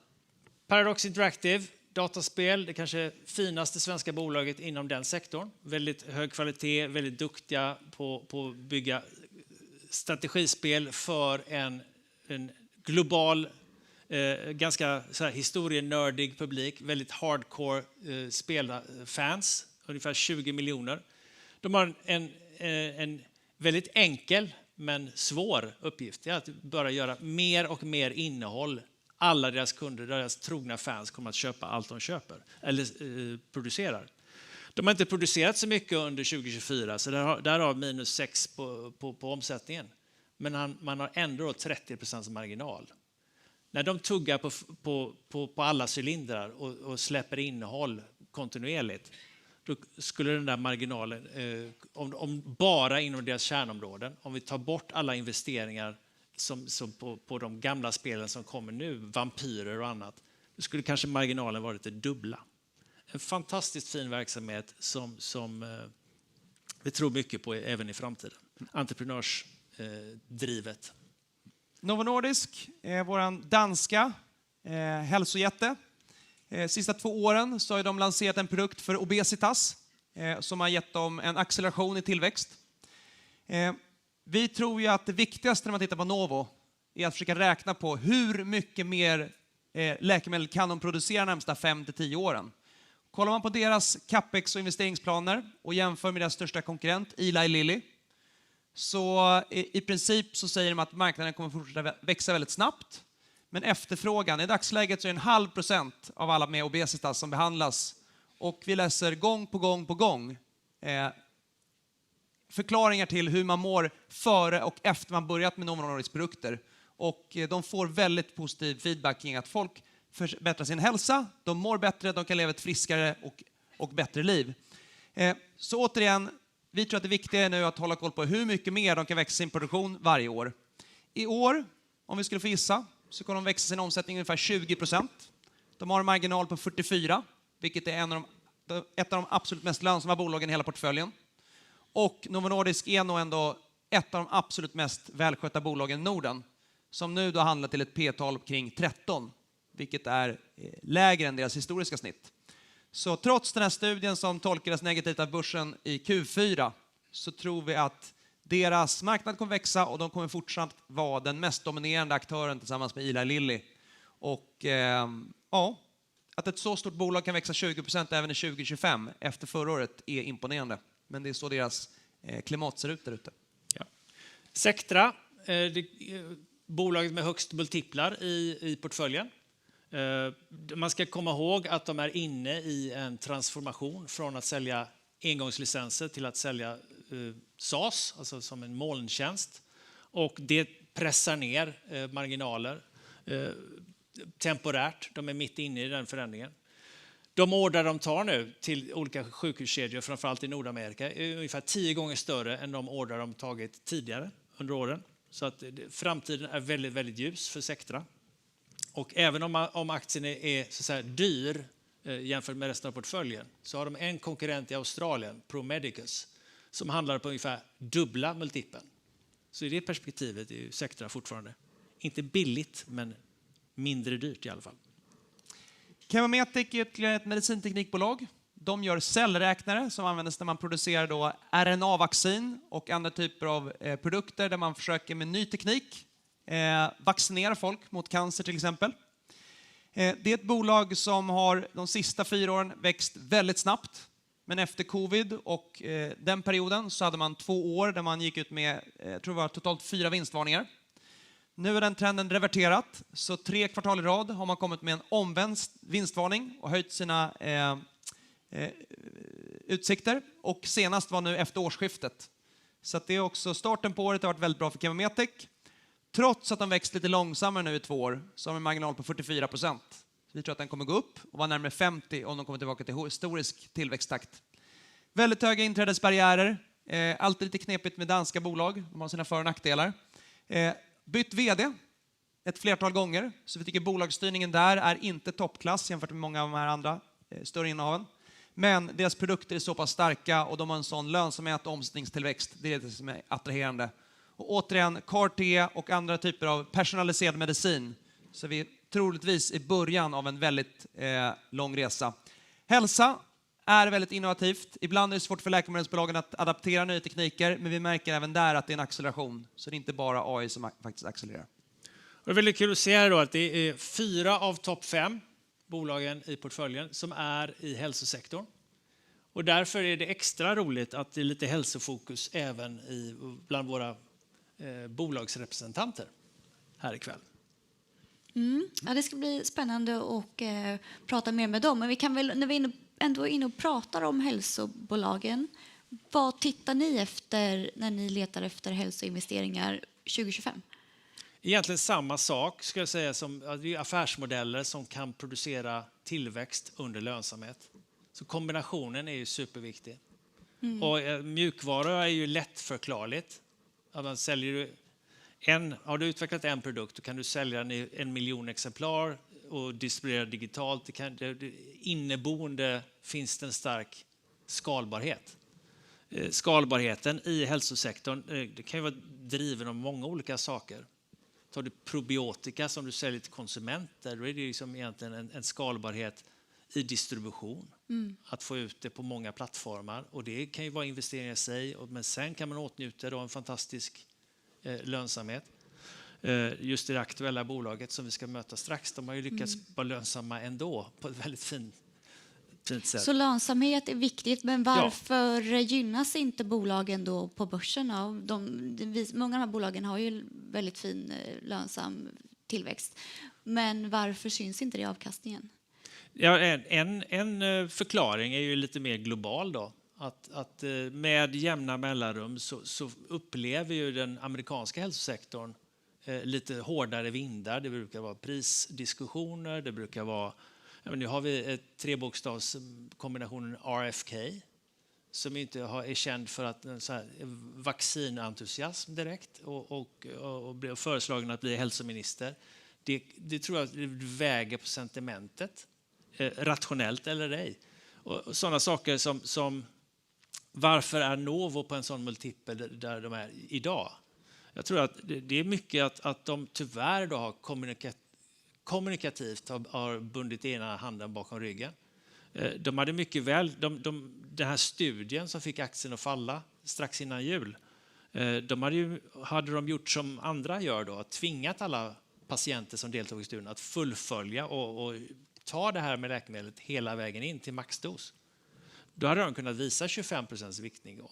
C: Paradox Interactive, dataspel, det kanske finaste svenska bolaget inom den sektorn. Väldigt hög kvalitet, väldigt duktiga på att bygga strategispel för en global, ganska så här historienördig publik, väldigt hardcore spelfans, ungefär 20 miljoner. De har en väldigt enkel men svår uppgift, det är att bara göra mer och mer innehåll. Alla deras kunder, deras trogna fans kommer att köpa allt de köper eller producerar. De har inte producerat så mycket under 2024, så där har minus 6 på omsättningen. Men man har ändå 30% marginal. När de tuggar på alla cylindrar och släpper innehåll kontinuerligt, då skulle den där marginalen, om bara inom deras kärnområden, om vi tar bort alla investeringar som på de gamla spelen som kommer nu, vampyrer och annat, då skulle kanske marginalen varit det dubbla. En fantastiskt fin verksamhet som vi tror mycket på även i framtiden. Entreprenörsdrivet.
D: Novo Nordisk är vår danska hälsojätte. Sista 2 åren så har de lanserat en produkt för obesitas som har gett dem en acceleration i tillväxt. Vi tror ju att det viktigaste när man tittar på Novo är att försöka räkna på hur mycket mer läkemedel kan de producera de närmsta 5-10 åren. Kollar man på deras capex och investeringsplaner och jämför med deras största konkurrent Eli Lilly, så i princip så säger de att marknaden kommer fortsätta växa väldigt snabbt. Men efterfrågan, i dagsläget så är det 0,5% av alla med obesitas som behandlas. Och vi läser gång på gång förklaringar till hur man mår före och efter man börjat med Novo Nordisks produkter. Och de får väldigt positiv feedback kring att folk förbättrar sin hälsa, de mår bättre, de kan leva ett friskare och bättre liv. Så återigen, vi tror att det viktiga är nu att hålla koll på hur mycket mer de kan växa sin produktion varje år. I år, om vi skulle få gissa, så kommer de växa sin omsättning ungefär 20%. De har en marginal på 44%, vilket är ett av de absolut mest lönsamma bolagen i hela portföljen. Och Novo Nordisk är nog ändå ett av de absolut mest välskötta bolagen i Norden, som nu då handlar till ett P-tal kring 13, vilket är lägre än deras historiska snitt. Så trots den här studien som tolkades negativt av börsen i Q4, så tror vi att deras marknad kommer växa och de kommer fortsatt vara den mest dominerande aktören tillsammans med Eli Lilly. Och att ett så stort bolag kan växa 20% även i 2025 efter förra året är imponerande. Men det är så deras klimat ser ut där ute.
C: Ja. Sectra, bolaget med högst multiplar i portföljen. Man ska komma ihåg att de är inne i en transformation från att sälja engångslicenser till att sälja SaaS, alltså som en molntjänst. Och det pressar ner marginaler temporärt. De är mitt inne i den förändringen. De order de tar nu till olika sjukhuskedjor, framförallt i Nordamerika, är ungefär 10 gånger större än de order de tagit tidigare under åren. Så att framtiden är väldigt, väldigt ljus för Sectra. Och även om aktien är så att säga dyr jämfört med resten av portföljen, så har de en konkurrent i Australien, ProMedicus, som handlar på ungefär dubbla multipeln. Så i det perspektivet är ju Sectra fortfarande inte billigt, men mindre dyrt i alla fall.
D: Chemometic är ett medicinteknikbolag. De gör cellräknare som används när man producerar då RNA-vaccin och andra typer av produkter där man försöker med ny teknik vaccinera folk mot cancer till exempel. Det är ett bolag som har de sista 4 åren växt väldigt snabbt. Men efter covid och den perioden så hade man 2 år där man gick ut med, jag tror det var totalt 4 vinstvarningar. Nu är den trenden reverterat, så 3 kvartal i rad har man kommit med en omvänd vinstvarning och höjt sina utsikter. Och senast var nu efter årsskiftet. Så att det är också starten på året har varit väldigt bra för Chemometic. Trots att de växt lite långsammare nu i 2 år så har de en marginal på 44%. Så vi tror att den kommer gå upp och vara närmare 50 om de kommer tillbaka till historisk tillväxttakt. Väldigt höga inträdesbarriärer. Alltid lite knepigt med danska bolag. De har sina för- och nackdelar. Bytt vd. ett flertal gånger. Så vi tycker bolagsstyrningen där är inte toppklass jämfört med många av de här andra större innehaven. Men deras produkter är så pass starka och de har en sån lönsamhet och omsättningstillväxt. Det är det som är attraherande. Och återigen, CAR-T och andra typer av personaliserad medicin. Så vi är troligtvis i början av en väldigt lång resa. Hälsa är väldigt innovativt. Ibland är det svårt för läkemedelsbolagen att adaptera nya tekniker, men vi märker även där att det är en acceleration. Så det är inte bara AI som faktiskt accelererar.
C: Det är väldigt kul att se här då att det är 4 av topp 5 bolagen i portföljen som är i hälsosektorn. Och därför är det extra roligt att det är lite hälsofokus även bland våra bolagsrepresentanter här ikväll.
B: Ja, det ska bli spännande att prata mer med dem. Men vi kan väl, när vi ändå är inne och pratar om hälsobolagen, vad tittar ni efter när ni letar efter hälsoinvesteringar 2025?
C: Egentligen samma sak ska jag säga, som det är affärsmodeller som kan producera tillväxt under lönsamhet. Så kombinationen är ju superviktig. Och mjukvara är ju lättförklarligt. Att man säljer har du utvecklat en produkt, då kan du sälja den i 1 miljon exemplar och distribuera digitalt. Inneboende finns det en stark skalbarhet. Skalbarheten i hälsosektorn det kan ju vara driven av många olika saker. Tar du probiotika som du säljer till konsumenter, då är det liksom egentligen en skalbarhet i distribution. Att få ut det på många plattformar. Och det kan ju vara investeringar i sig, men sen kan man åtnjuta en fantastisk lönsamhet. Just i det aktuella bolaget som vi ska möta strax, de har ju lyckats vara lönsamma ändå på ett väldigt fint sätt.
B: Så lönsamhet är viktigt, men varför gynnas inte bolagen då på börsen? Många av de här bolagen har ju väldigt fin lönsam tillväxt. Men varför syns inte det i avkastningen?
C: Ja, en förklaring är ju lite mer global då. Att med jämna mellanrum så upplever ju den amerikanska hälsosektorn lite hårdare vindar. Det brukar vara prisdiskussioner, det brukar vara... Nu har vi 3-bokstavskombinationen RFK som inte är känd för att vaccinentusiasm direkt och blev föreslagen att bli hälsominister. Det tror jag väger på sentimentet, rationellt eller ej. Och sådana saker som varför är Novo på en sån multipel där de är idag? Jag tror att det är mycket att de tyvärr då har kommunikativt har bundit ena handen bakom ryggen. De hade mycket väl, den här studien som fick aktien att falla strax innan jul, hade de gjort som andra gör då, att tvingat alla patienter som deltog i studien att fullfölja och ta det här med läkemedlet hela vägen in till maxdos. Då hade de kunnat visa 25% viktning då.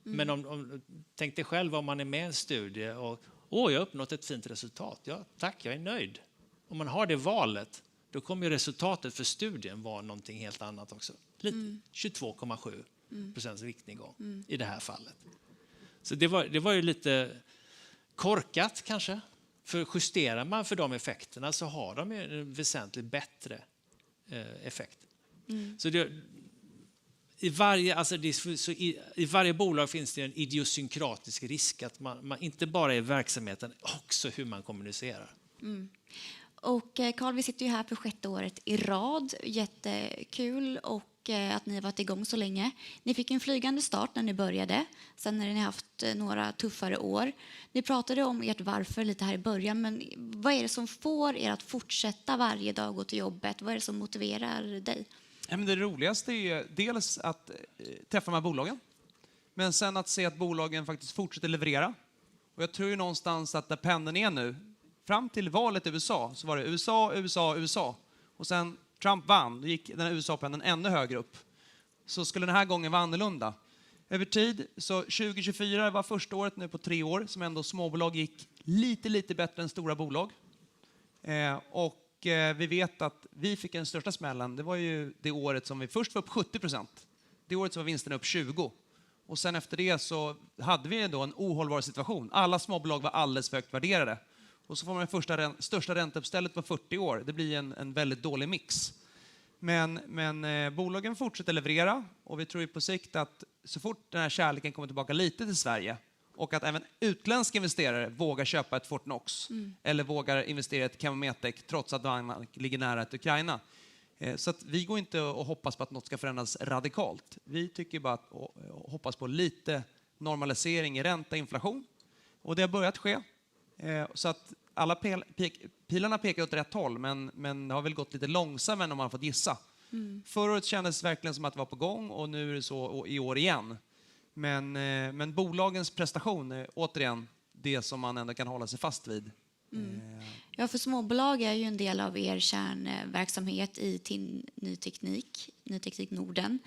C: Men tänk dig själv om man är med i en studie och jag har uppnått ett fint resultat. Ja, tack, jag är nöjd. Om man har det valet, då kommer ju resultatet för studien vara någonting helt annat också. 22,7% viktning i det här fallet. Så det var ju lite korkat kanske. För justerar man för de effekterna så har de ju en väsentligt bättre effekt. Så i varje bolag finns det en idiosynkratisk risk att man inte bara är verksamheten, också hur man kommunicerar.
B: Och Carl, vi sitter ju här för 6:e året i rad. Jättekul och att ni har varit igång så länge. Ni fick en flygande start när ni började. Sen har ni haft några tuffare år. Ni pratade om ert varför lite här i början, men vad är det som får er att fortsätta varje dag gå till jobbet? Vad är det som motiverar dig?
D: Men det roligaste är dels att träffa de här bolagen, men sen att se att bolagen faktiskt fortsätter leverera. Och jag tror ju någonstans att där pendeln är nu, fram till valet i USA så var det USA. Och sen Trump vann, då gick den här USA-pendeln ännu högre upp. Så skulle den här gången vara annorlunda. Över tid, så 2024 var första året nu på 3 år som ändå småbolag gick lite bättre än stora bolag. Vi vet att vi fick den största smällen. Det var ju det året som vi först var upp 70%. Det året så var vinsten upp 20%. Och sen efter det så hade vi då en ohållbar situation. Alla småbolag var alldeles för högt värderade. Och så får man det största ränteuppstället på 40 år. Det blir en väldigt dålig mix. Men bolagen fortsätter leverera. Och vi tror ju på sikt att så fort den här kärleken kommer tillbaka lite till Sverige och att även utländska investerare vågar köpa ett Fortnox eller vågar investera i ett Chemometec trots att Danmark ligger nära ett Ukraina. Så att vi går inte och hoppas på att något ska förändras radikalt. Vi tycker bara att hoppas på lite normalisering i ränta och inflation. Och det har börjat ske. Så att alla pilarna pekar åt rätt håll, men det har väl gått lite långsammare än om man har fått gissa. Förra året kändes verkligen som att det var på gång och nu är det så i år igen. Men bolagens prestation är återigen det som man ändå kan hålla sig fast vid.
B: Ja, för småbolag är ju en del av er kärnverksamhet i Ny Teknik Norden.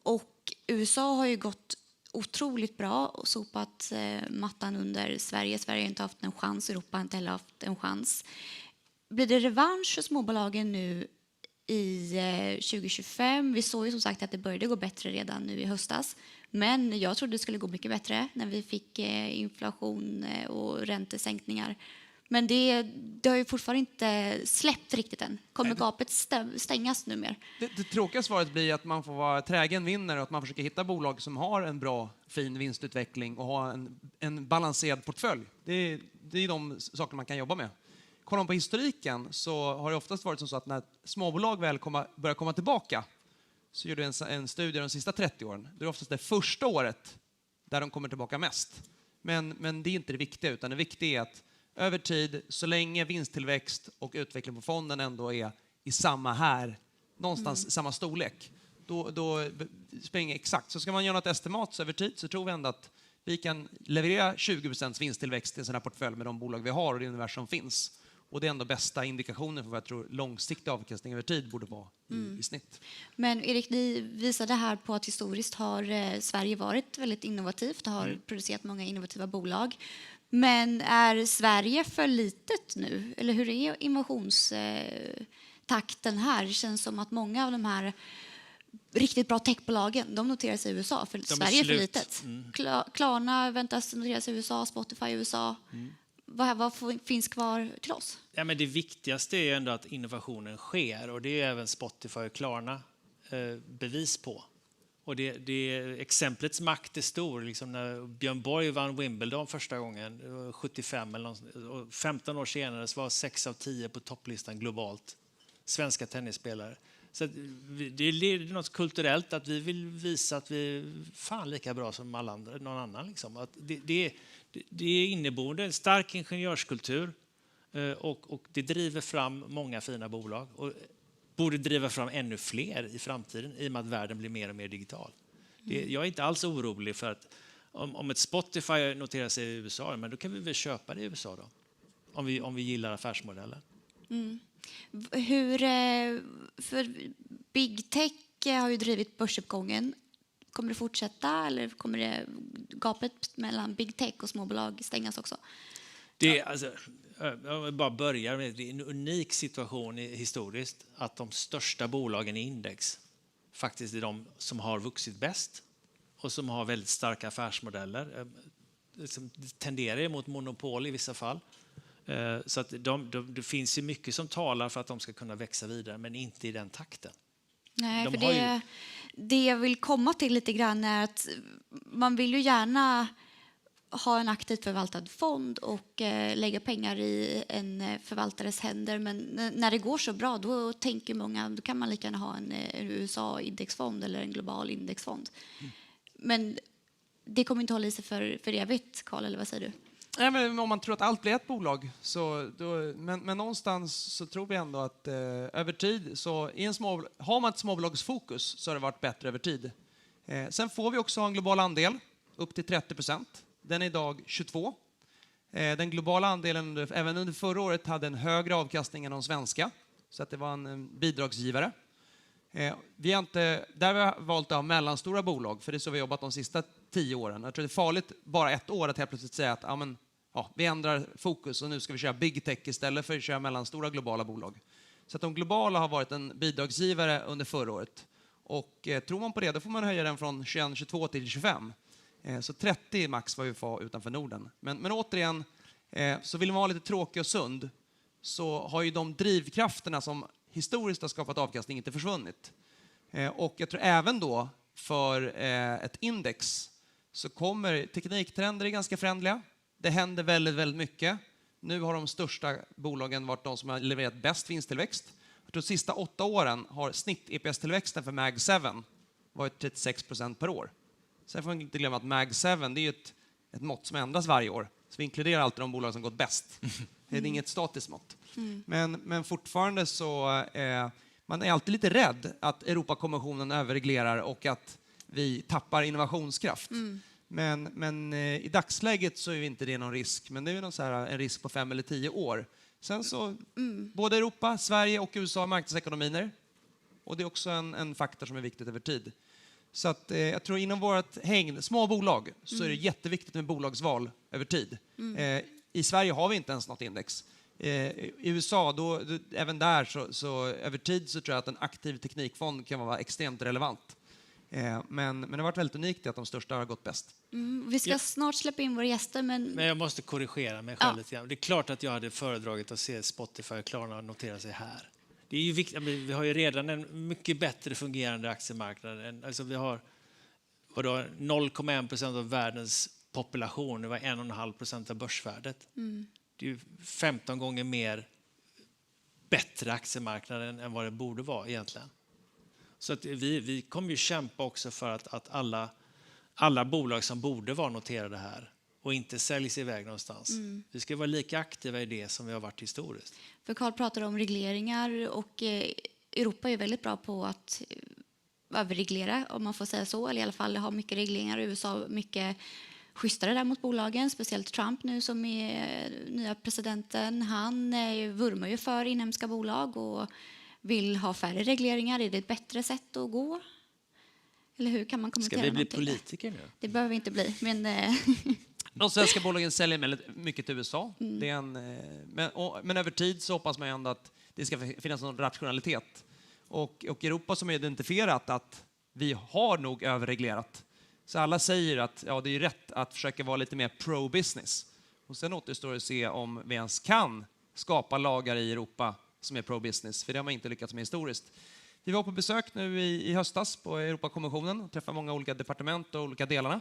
B: Och USA har ju gått otroligt bra och sopat mattan under Sverige. Sverige har inte haft en chans, Europa har inte heller haft en chans. Blir det revansch för småbolagen nu i 2025? Vi såg ju som sagt att det började gå bättre redan nu i höstas. Men jag trodde det skulle gå mycket bättre när vi fick inflation och räntesänkningar. Men det har ju fortfarande inte släppt riktigt än. Kommer gapet stängas nu mer?
D: Det tråkiga svaret blir att man får vara trägen vinnare och att man försöker hitta bolag som har en bra, fin vinstutveckling och ha en balanserad portfölj. Det är de saker man kan jobba med. Kollar man på historiken så har det oftast varit så att när småbolag väl börjar komma tillbaka så gör du en studie de sista 30 åren. Det är oftast det första året där de kommer tillbaka mest. Men det är inte det viktiga, utan det viktiga är att över tid, så länge vinsttillväxt och utveckling på fonden ändå är i någonstans samma storlek, då springer exakt. Så ska man göra något estimat så över tid så tror vi ändå att vi kan leverera 20% vinsttillväxt i en sån här portfölj med de bolag vi har och det universum som finns. Och det är ändå bästa indikationen för vad jag tror långsiktig avkastning över tid borde vara i snitt.
B: Men Erik, ni visade här på att historiskt har Sverige varit väldigt innovativt och har producerat många innovativa bolag. Men är Sverige för litet nu? Eller hur är innovationstakten här? Det känns som att många av de här riktigt bra techbolagen, de noteras i USA. För Sverige är för litet. Klarna väntas noteras i USA, Spotify i USA. Vad finns kvar till oss?
C: Ja, men det viktigaste är ändå att innovationen sker och det är även Spotify och Klarna bevis på. Och exemplets makt är stor. Liksom när Björn Borg vann Wimbledon första gången, 75 eller något, och 15 år senare så var 6 av 10 på topplistan globalt svenska tennisspelare. Så det är något kulturellt att vi vill visa att vi är fan lika bra som alla andra, någon annan. Liksom. Att det är inneboende, en stark ingenjörskultur och det driver fram många fina bolag. Och borde driva fram ännu fler i framtiden i och med att världen blir mer och mer digital. Jag är inte alls orolig för att om ett Spotify noterar sig i USA, men då kan vi väl köpa det i USA då. Om vi gillar affärsmodellen.
B: För Big Tech har ju drivit börsuppgången. Kommer det fortsätta eller kommer gapet mellan Big Tech och småbolag stängas också?
C: Jag bara börjar med det är en unik situation historiskt att de största bolagen i index faktiskt är de som har vuxit bäst och som har väldigt starka affärsmodeller. Det tenderar mot monopol i vissa fall. Så att det finns ju mycket som talar för att de ska kunna växa vidare, men inte i den takten.
B: Nej, för det jag vill komma till lite grann är att man vill ju gärna ha en aktivt förvaltad fond och lägga pengar i en förvaltares händer. Men när det går så bra, då tänker många då kan man lika gärna ha en USA-indexfond eller en global indexfond. Men det kommer inte hålla i sig för evigt, Carl, eller vad säger du?
D: Nej, men om man tror att allt blir ett bolag, men någonstans så tror vi ändå att över tid, så har man ett småbolagsfokus så har det varit bättre över tid. Sen får vi också ha en global andel, upp till 30%. Den är idag 22%. Den globala andelen även under förra året hade en högre avkastning än de svenska, så att det var en bidragsgivare. Vi har valt att ha mellanstora bolag, för det är så vi har jobbat de sista 10 åren. Jag tror det är farligt bara ett år att helt plötsligt säga att vi ändrar fokus och nu ska vi köra big tech istället för att köra mellanstora globala bolag. Så att de globala har varit en bidragsgivare under förra året. Och tror man på det, då får man höja den från 21-22 till 25. Så 30 max var vi får utanför Norden. Men återigen, så vill man vara lite tråkig och sund, så har ju de drivkrafterna som historiskt har skapat avkastning inte försvunnit. Och jag tror även då för ett index så kommer tekniktrender är ganska förändliga. Det händer väldigt, väldigt mycket. Nu har de största bolagen varit de som har levererat bäst vinsttillväxt. Jag tror de sista 8 åren har snitt-EPS-tillväxten för Mag7 varit 36% per år. Sen får man inte glömma att Mag7 det är ett mått som ändras varje år. Så vi inkluderar alltid de bolag som gått bäst. Det är inget statiskt mått. Men fortfarande så man är alltid lite rädd att Europakommissionen överreglerar och att vi tappar innovationskraft. Men i dagsläget så är inte det någon risk. Men det är någon så här, en risk på 5 eller 10 år. Sen så, både Europa, Sverige och USA är marknadsekonomier. Och det är också en faktor som är viktigt över tid. Så att, jag tror inom vårt hägn, små bolag, så är det jätteviktigt med bolagsval över tid. I Sverige har vi inte ens något index. I USA, även där så över tid så tror jag att en aktiv teknikfond kan vara extremt relevant. Men det har varit väldigt unikt att de största har gått bäst.
B: Vi ska snart släppa in våra gäster, men
C: jag måste korrigera mig själv lite grann. Det är klart att jag hade föredragit att se Spotify och Klarna notera sig här. Det är ju viktigt, vi har ju redan en mycket bättre fungerande aktiemarknad. Alltså vi har 0,1% av världens population, det var 1,5% av börsvärdet. Det är ju 15 gånger mer bättre aktiemarknad än vad det borde vara egentligen. Så att vi kommer ju kämpa också för att alla bolag som borde vara noterade här och inte säljs iväg någonstans. Vi ska vara lika aktiva i det som vi har varit historiskt.
B: för Carl pratar om regleringar och Europa är väldigt bra på att överreglera, om man får säga så, eller i alla fall ha mycket regleringar. USA mycket schysstare där mot bolagen, speciellt Trump nu som är nya presidenten. Han vurmar ju för inhemska bolag och vill ha färre regleringar. Är det ett bättre sätt att gå? Eller hur kan man kommentera?
C: Ska vi bli
B: någonting
C: politiker nu?
B: Det behöver vi inte bli, men
D: De svenska bolagen säljer väldigt mycket till USA. Det är men över tid så hoppas man ju ändå att det ska finnas någon rationalitet. Och Europa som har identifierat att vi har nog överreglerat. Så alla säger att det är rätt att försöka vara lite mer pro-business. Och sen återstår det att se om vi ens kan skapa lagar i Europa som är pro-business. För det har man inte lyckats med historiskt. Vi var på besök nu i höstas på Europakommissionen och träffade många olika departement och olika delarna.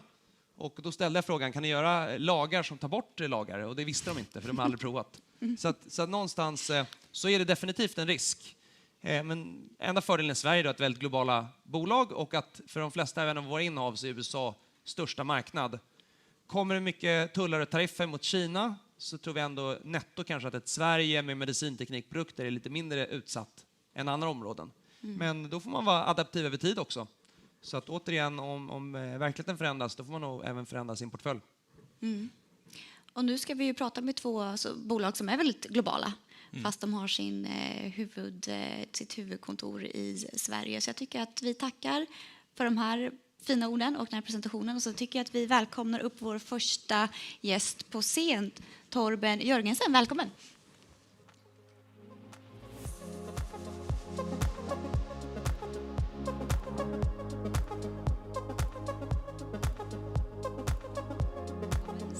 D: Och då ställde jag frågan, kan ni göra lagar som tar bort lagar? Och det visste de inte, för de har aldrig provat. Så att någonstans så är det definitivt en risk. Men enda fördelen i Sverige är ett väldigt globala bolag och att för de flesta även av våra innehav så är USA största marknad. Kommer det mycket tullar och tariffer mot Kina så tror vi ändå netto kanske att ett Sverige med medicinteknikprodukter är lite mindre utsatt än andra områden. Men då får man vara adaptiv över tid också. Så att återigen, om verkligheten förändras, då får man nog även förändra sin portfölj.
B: Och nu ska vi ju prata med 2 bolag som är väldigt globala. Fast de har sitt huvudkontor i Sverige. Så jag tycker att vi tackar för de här fina orden och den här presentationen. Och så tycker jag att vi välkomnar upp vår första gäst på scen, Torben Jörgensen. Välkommen!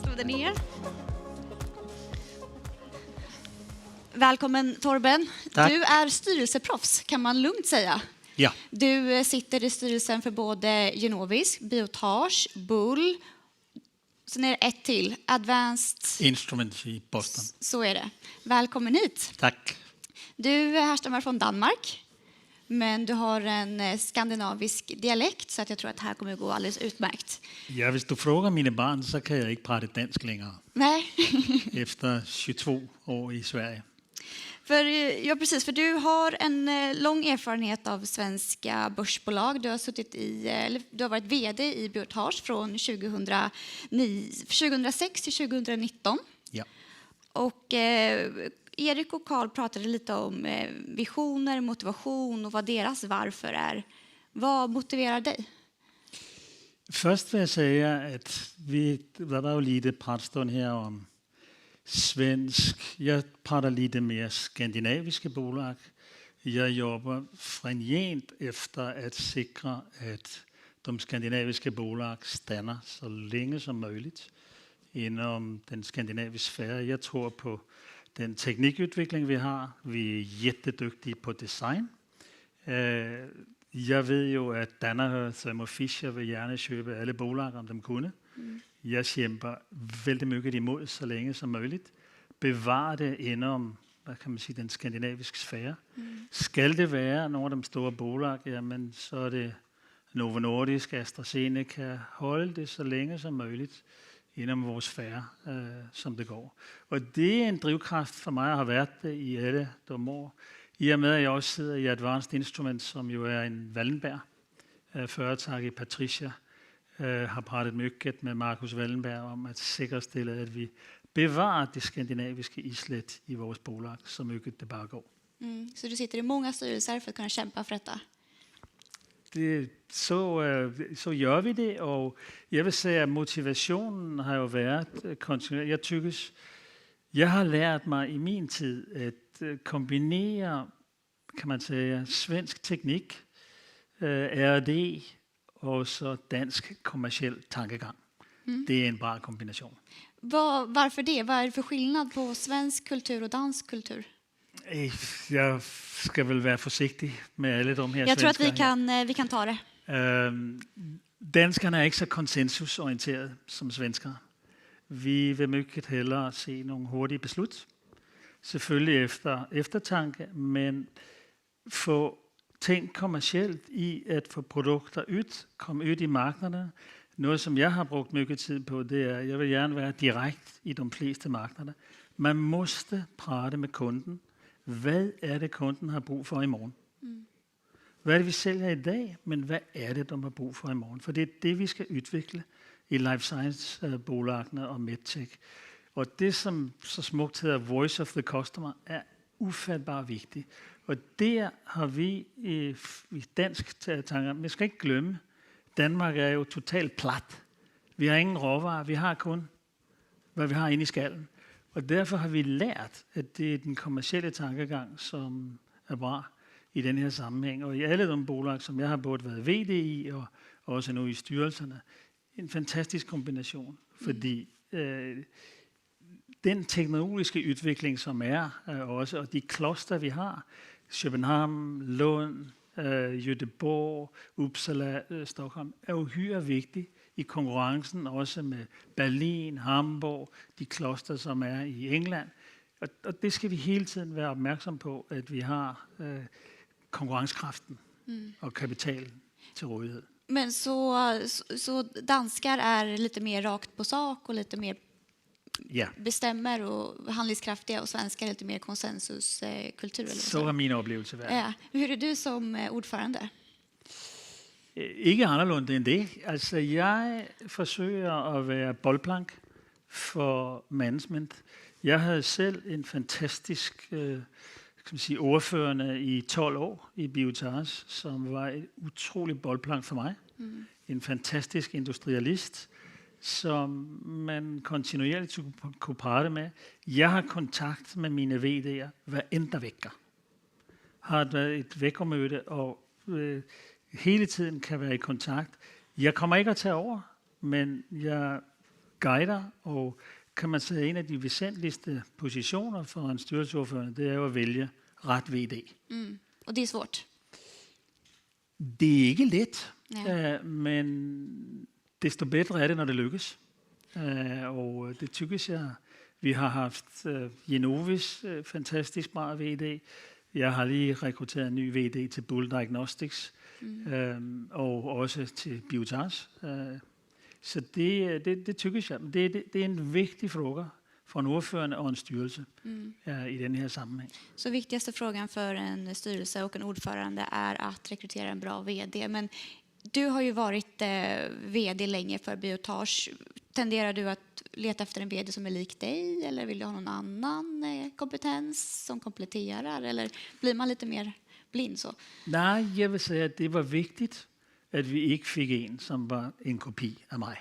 B: Slå dig ner. Välkommen Torben.
E: Tack.
B: Du är styrelseproffs kan man lugnt säga.
E: Ja.
B: Du sitter i styrelsen för både Genovis, Biotage, Bull. Sen är det ett till, Advanced.
E: Instruments i Boston.
B: Så är det. Välkommen hit.
E: Tack.
B: Du härstammar från Danmark. Men du har en skandinavisk dialekt så att jag tror att det här kommer att gå alldeles utmärkt.
E: Ja, hvis du frågar mina barn så kan jag inte prata dansk längre.
B: Nej.
E: Efter 22 år i Sverige.
B: För du har en lång erfarenhet av svenska börsbolag. Du har varit vd i Biotage från 2006 till 2019.
E: Ja.
B: Och Erik och Carl pratade lite om visioner, motivation och vad deras varför är. Vad motiverar dig?
E: Först vill jag säga att det var ju lite pratstund här om svensk. Jag pratar lite mer skandinaviska bolag. Jag jobbar framgent efter att säkra att de skandinaviska bolag stannar så länge som möjligt inom den skandinaviska sfären. Jag tror på den teknikutveckling vi har. Vi är jätteduktiga på design. Jag vet ju att Danaher, Thermo Fisher vill gärna köpa alla bolag om de kunde. Jeg kæmper vældig mycket imod så længe som muligt. Bevare det inden hvad kan man sige, den skandinaviske sfære. Skal det være nogle af de store bolag, jamen så er det Novo Nordisk, AstraZeneca, holde det så længe som muligt inden vores sfære, som det går. Og det er en drivkraft for mig, at have været det i alle de år. I og med, at jeg også sidder i Advanced Instruments, som jo er en Wallenberg, foretag i Patricia, har pratet mycket med Marcus Wallenberg om at sikkerstille, at vi bevarer det skandinaviske islet i vores bolag, så mycket det bare går.
B: Så du sitter i många styrelser för att kunna kämpa för detta?
E: Så gør vi det, og jeg vil sige, at motivationen har jo været kontinuerligt. Jeg har lært mig i min tid at kombinere, kan man sige, svensk teknik, R&D og så dansk kommersiel tankegang. Det er en bra kombination.
B: Varför det? Vad är det för skillnad på svensk kultur och dansk kultur?
E: Jeg skal vel være forsigtig med alle de her
B: Jag tror att
E: svenskere
B: vi kan ta det.
E: Danskerne er ikke så konsensusorienterede som svenskere. Vi vil mycket hellere se nogle hurtige beslut. Selvfølgelig efter eftertanke, men få tænkt kommercielt i at få produkter ud, komme ud i markederne. Noget, som jeg har brugt mycket tid på, det er, at jeg vil gerne være direkte i de fleste markeder. Man måste prate med kunden. Hvad er det, kunden har brug for i morgen? Hvad er det, vi sælger i dag, men hvad er det, de har brug for i morgen? For det er det, vi skal udvikle i life science-bolagene og medtech. Og det, som så smukt hedder Voice of the Customer, er ufattbart vigtigt. Og der har vi i dansk tanker, men jeg skal ikke glemme, Danmark er jo totalt plat. Vi har ingen råvarer, vi har kun, hvad vi har inde i skallen. Og derfor har vi lært, at det er den kommercielle tankegang, som er bra i den her sammenhæng. Og i alle de bolag, som jeg har både været VD i, og også nu i styrelserne, en fantastisk kombination. Fordi den teknologiske udvikling, som er også, og de kloster, vi har, København, Lund, Göteborg, Uppsala, Stockholm, er uhyre vigtigt i konkurrencen, også med Berlin, Hamburg, de kloster, som er i England. Og det skal vi hele tiden være opmærksom på, at vi har konkurrencekraften og kapitalen til rådighed.
B: Men så danskar är lite mer rakt på sak och lite mer bestämmer och handlingskraftiga, och svenskar är lite mer konsensuskultur. Eller
E: så har min oplevelse været.
B: Ja. Hur är du som ordförande?
E: Ikke anderledes end det. Altså, jeg forsøger at være boldplank for management. Jeg havde selv en fantastisk ordførende i 12 år i Biotage, som var et utroligt boldplank for mig. En fantastisk industrialist, som man kontinuerligt kunne prate med. Jeg har kontakt med mine VD'er hver enda vækker. Har været et vækkermøde, og hele tiden kan være i kontakt. Jeg kommer ikke at tage over, men jeg guider, og kan man sige, en af de væsentligste positioner for en styrelseordfører, det er jo at vælge ret VD.
B: Och det är svårt.
E: Det er ikke let, men desto bedre er det, når det lykkes. Og det tykkes jeg. Vi har haft Genovis fantastisk bra VD. Jeg har lige rekrutteret en ny VD til Bull Diagnostics, og også til Biotage. Så det tykkes jeg. Det er en vigtig fråga för en ordförande och en styrelse i den här sammanhang.
B: Så viktigaste frågan för en styrelse och en ordförande är att rekrytera en bra vd. Men du har ju varit vd länge för Biotage. Tenderar du att leta efter en vd som är lik dig, eller vill du ha någon annan kompetens som kompletterar, eller blir man lite mer blind så?
E: Nej, jag vill säga att det var viktigt att vi ikke fik en som var en kopi af mig.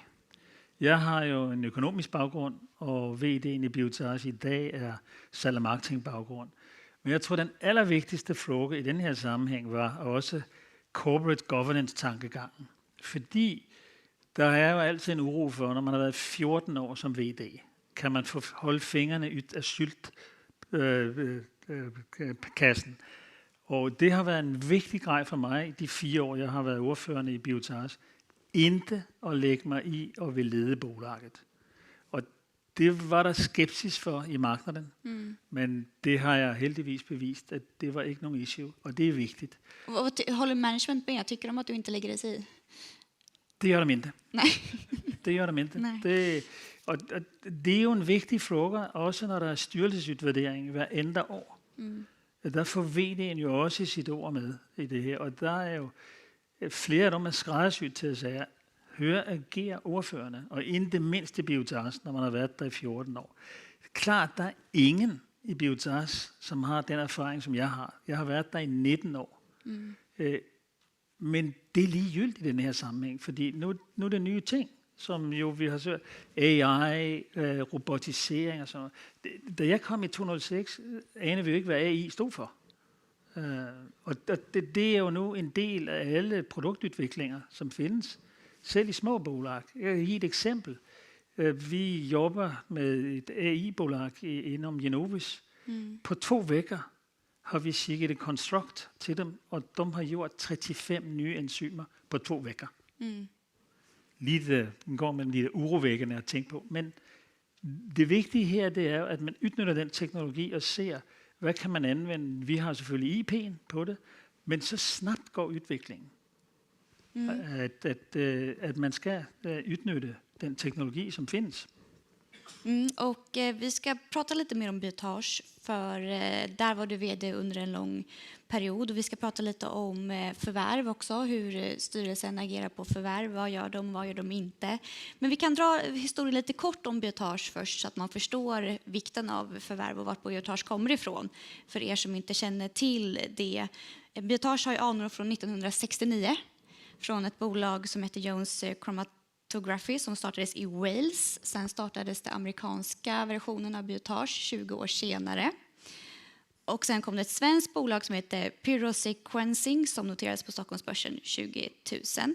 E: Jeg har jo en økonomisk baggrund, og VD'en i Biotage i dag er salg- og marketing-baggrund. Men jeg tror, den allervigtigste fråga i den her sammenhæng var også corporate governance-tankegangen. Fordi der er jo altid en uro for, når man har været 14 år som VD, kan man få holde fingrene ud af syltkassen. Og det har været en vigtig grej for mig i de 4 år, jeg har været ordførende i Biotage. inte at lægge mig i og vil lede bolaget. Og det var der skepsis for i marknaden, men det har jeg heldigvis bevist, at det var ikke nogen issue, og det er vigtigt.
B: Håller management med? Tycker de att du inte lägger dig i?
E: Det gør de inte.
B: Nej.
E: Det gør de inte.
B: Nej.
E: Og det er jo en vigtig fråga, også når der er styrelsesudvurdering hver andet år. Der får VD'en jo også sit ord med i det her, og der er jo flere af dem er skræddersyet til at sige, høre agerer ordførerne, og inden det mindste Biotage, når man har været der i 14 år. Klart, der er ingen i Biotage, som har den erfaring, som jeg har. Jeg har været der i 19 år. Men det er ligegyldigt i den her sammenhæng, fordi nu er det nye ting, som jo vi har set, AI, robotisering og sådan noget. Da jeg kom i 2006, anede vi jo ikke, hvad AI stod for. Og det er jo nu en del af alle produktudviklinger, som findes, selv i små bolag. Jeg kan give et eksempel. Vi jobber med et AI-bolag inden Genovis. På 2 vejer har vi skikket et construct til dem, og de har gjort 35 nye enzymer på 2 vejer. Den går mellem lidt urovækkende at tænke på, men det vigtige her, det er, at man udnytter den teknologi og ser, hvad kan man anvende. Vi har selvfølgelig IP'en på det, men så snabbt går udviklingen. At man skal utnytte den teknologi som finns.
B: Och vi ska prata lite mer om Biotage, för där var du vd under en lång period. Och vi ska prata lite om förvärv också, hur styrelsen agerar på förvärv, vad gör de inte. Men vi kan dra historien lite kort om Biotage först, så att man förstår vikten av förvärv och vart Biotage kommer ifrån, för er som inte känner till det. Biotage har ju anor från 1969, från ett bolag som heter Jones Chromatography som startades i Wales. Sen startades det amerikanska versionen av Biotage 20 år senare. Och sen kom det ett svenskt bolag som heter Pyrosequencing som noterades på Stockholmsbörsen 2000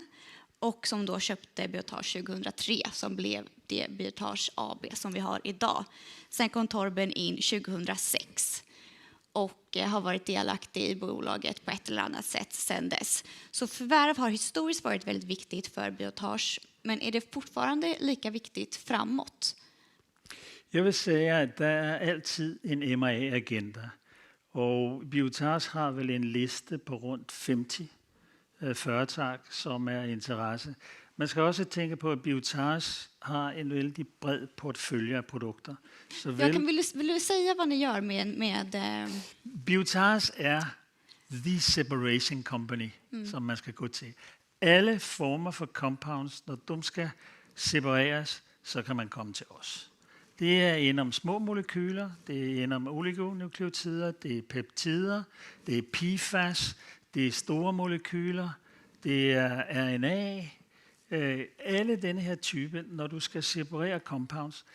B: och som då köpte Biotage 2003 som blev det Biotage AB som vi har idag. Sen kom Torben in 2006 och har varit delaktig i bolaget på ett eller annat sätt sedan dess. Så förvärv har historiskt varit väldigt viktigt för Biotage, men är det fortfarande lika viktigt framåt?
E: Jeg vil sige, at der er altid en M&A-agenda, og Biotage har vel en liste på rundt 50 foretag, som er interesse. Man skal også tænke på, at Biotage har en vældig bred portfølje af produkter. Så
B: Vill du säga vad ni gör med
E: Biotage er the separation company, som man skal gå til. Alle former for compounds, når de skal separeres, så kan man komme til os. Det er inden små molekyler, det er inden oligonukleotider, det er peptider, det er PFAS, det er store molekyler, det er RNA. Alle denne her type, når du skal separere compounds.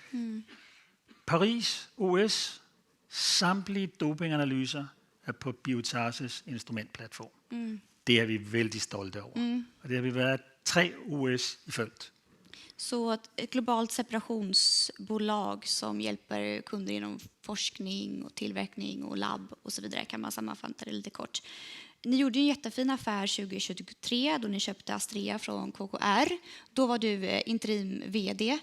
E: Paris, US, samtlige dopinganalyser er på Biotages instrumentplatform. Det er vi vældig stolte over. Og det har vi været 3 US i følt.
B: Så ett globalt separationsbolag som hjälper kunder inom forskning och tillverkning och labb och så vidare, kan man sammanfatta det lite kort. Ni gjorde en jättefin affär 2023 då ni köpte Astrea från KKR. Då var du interim vd.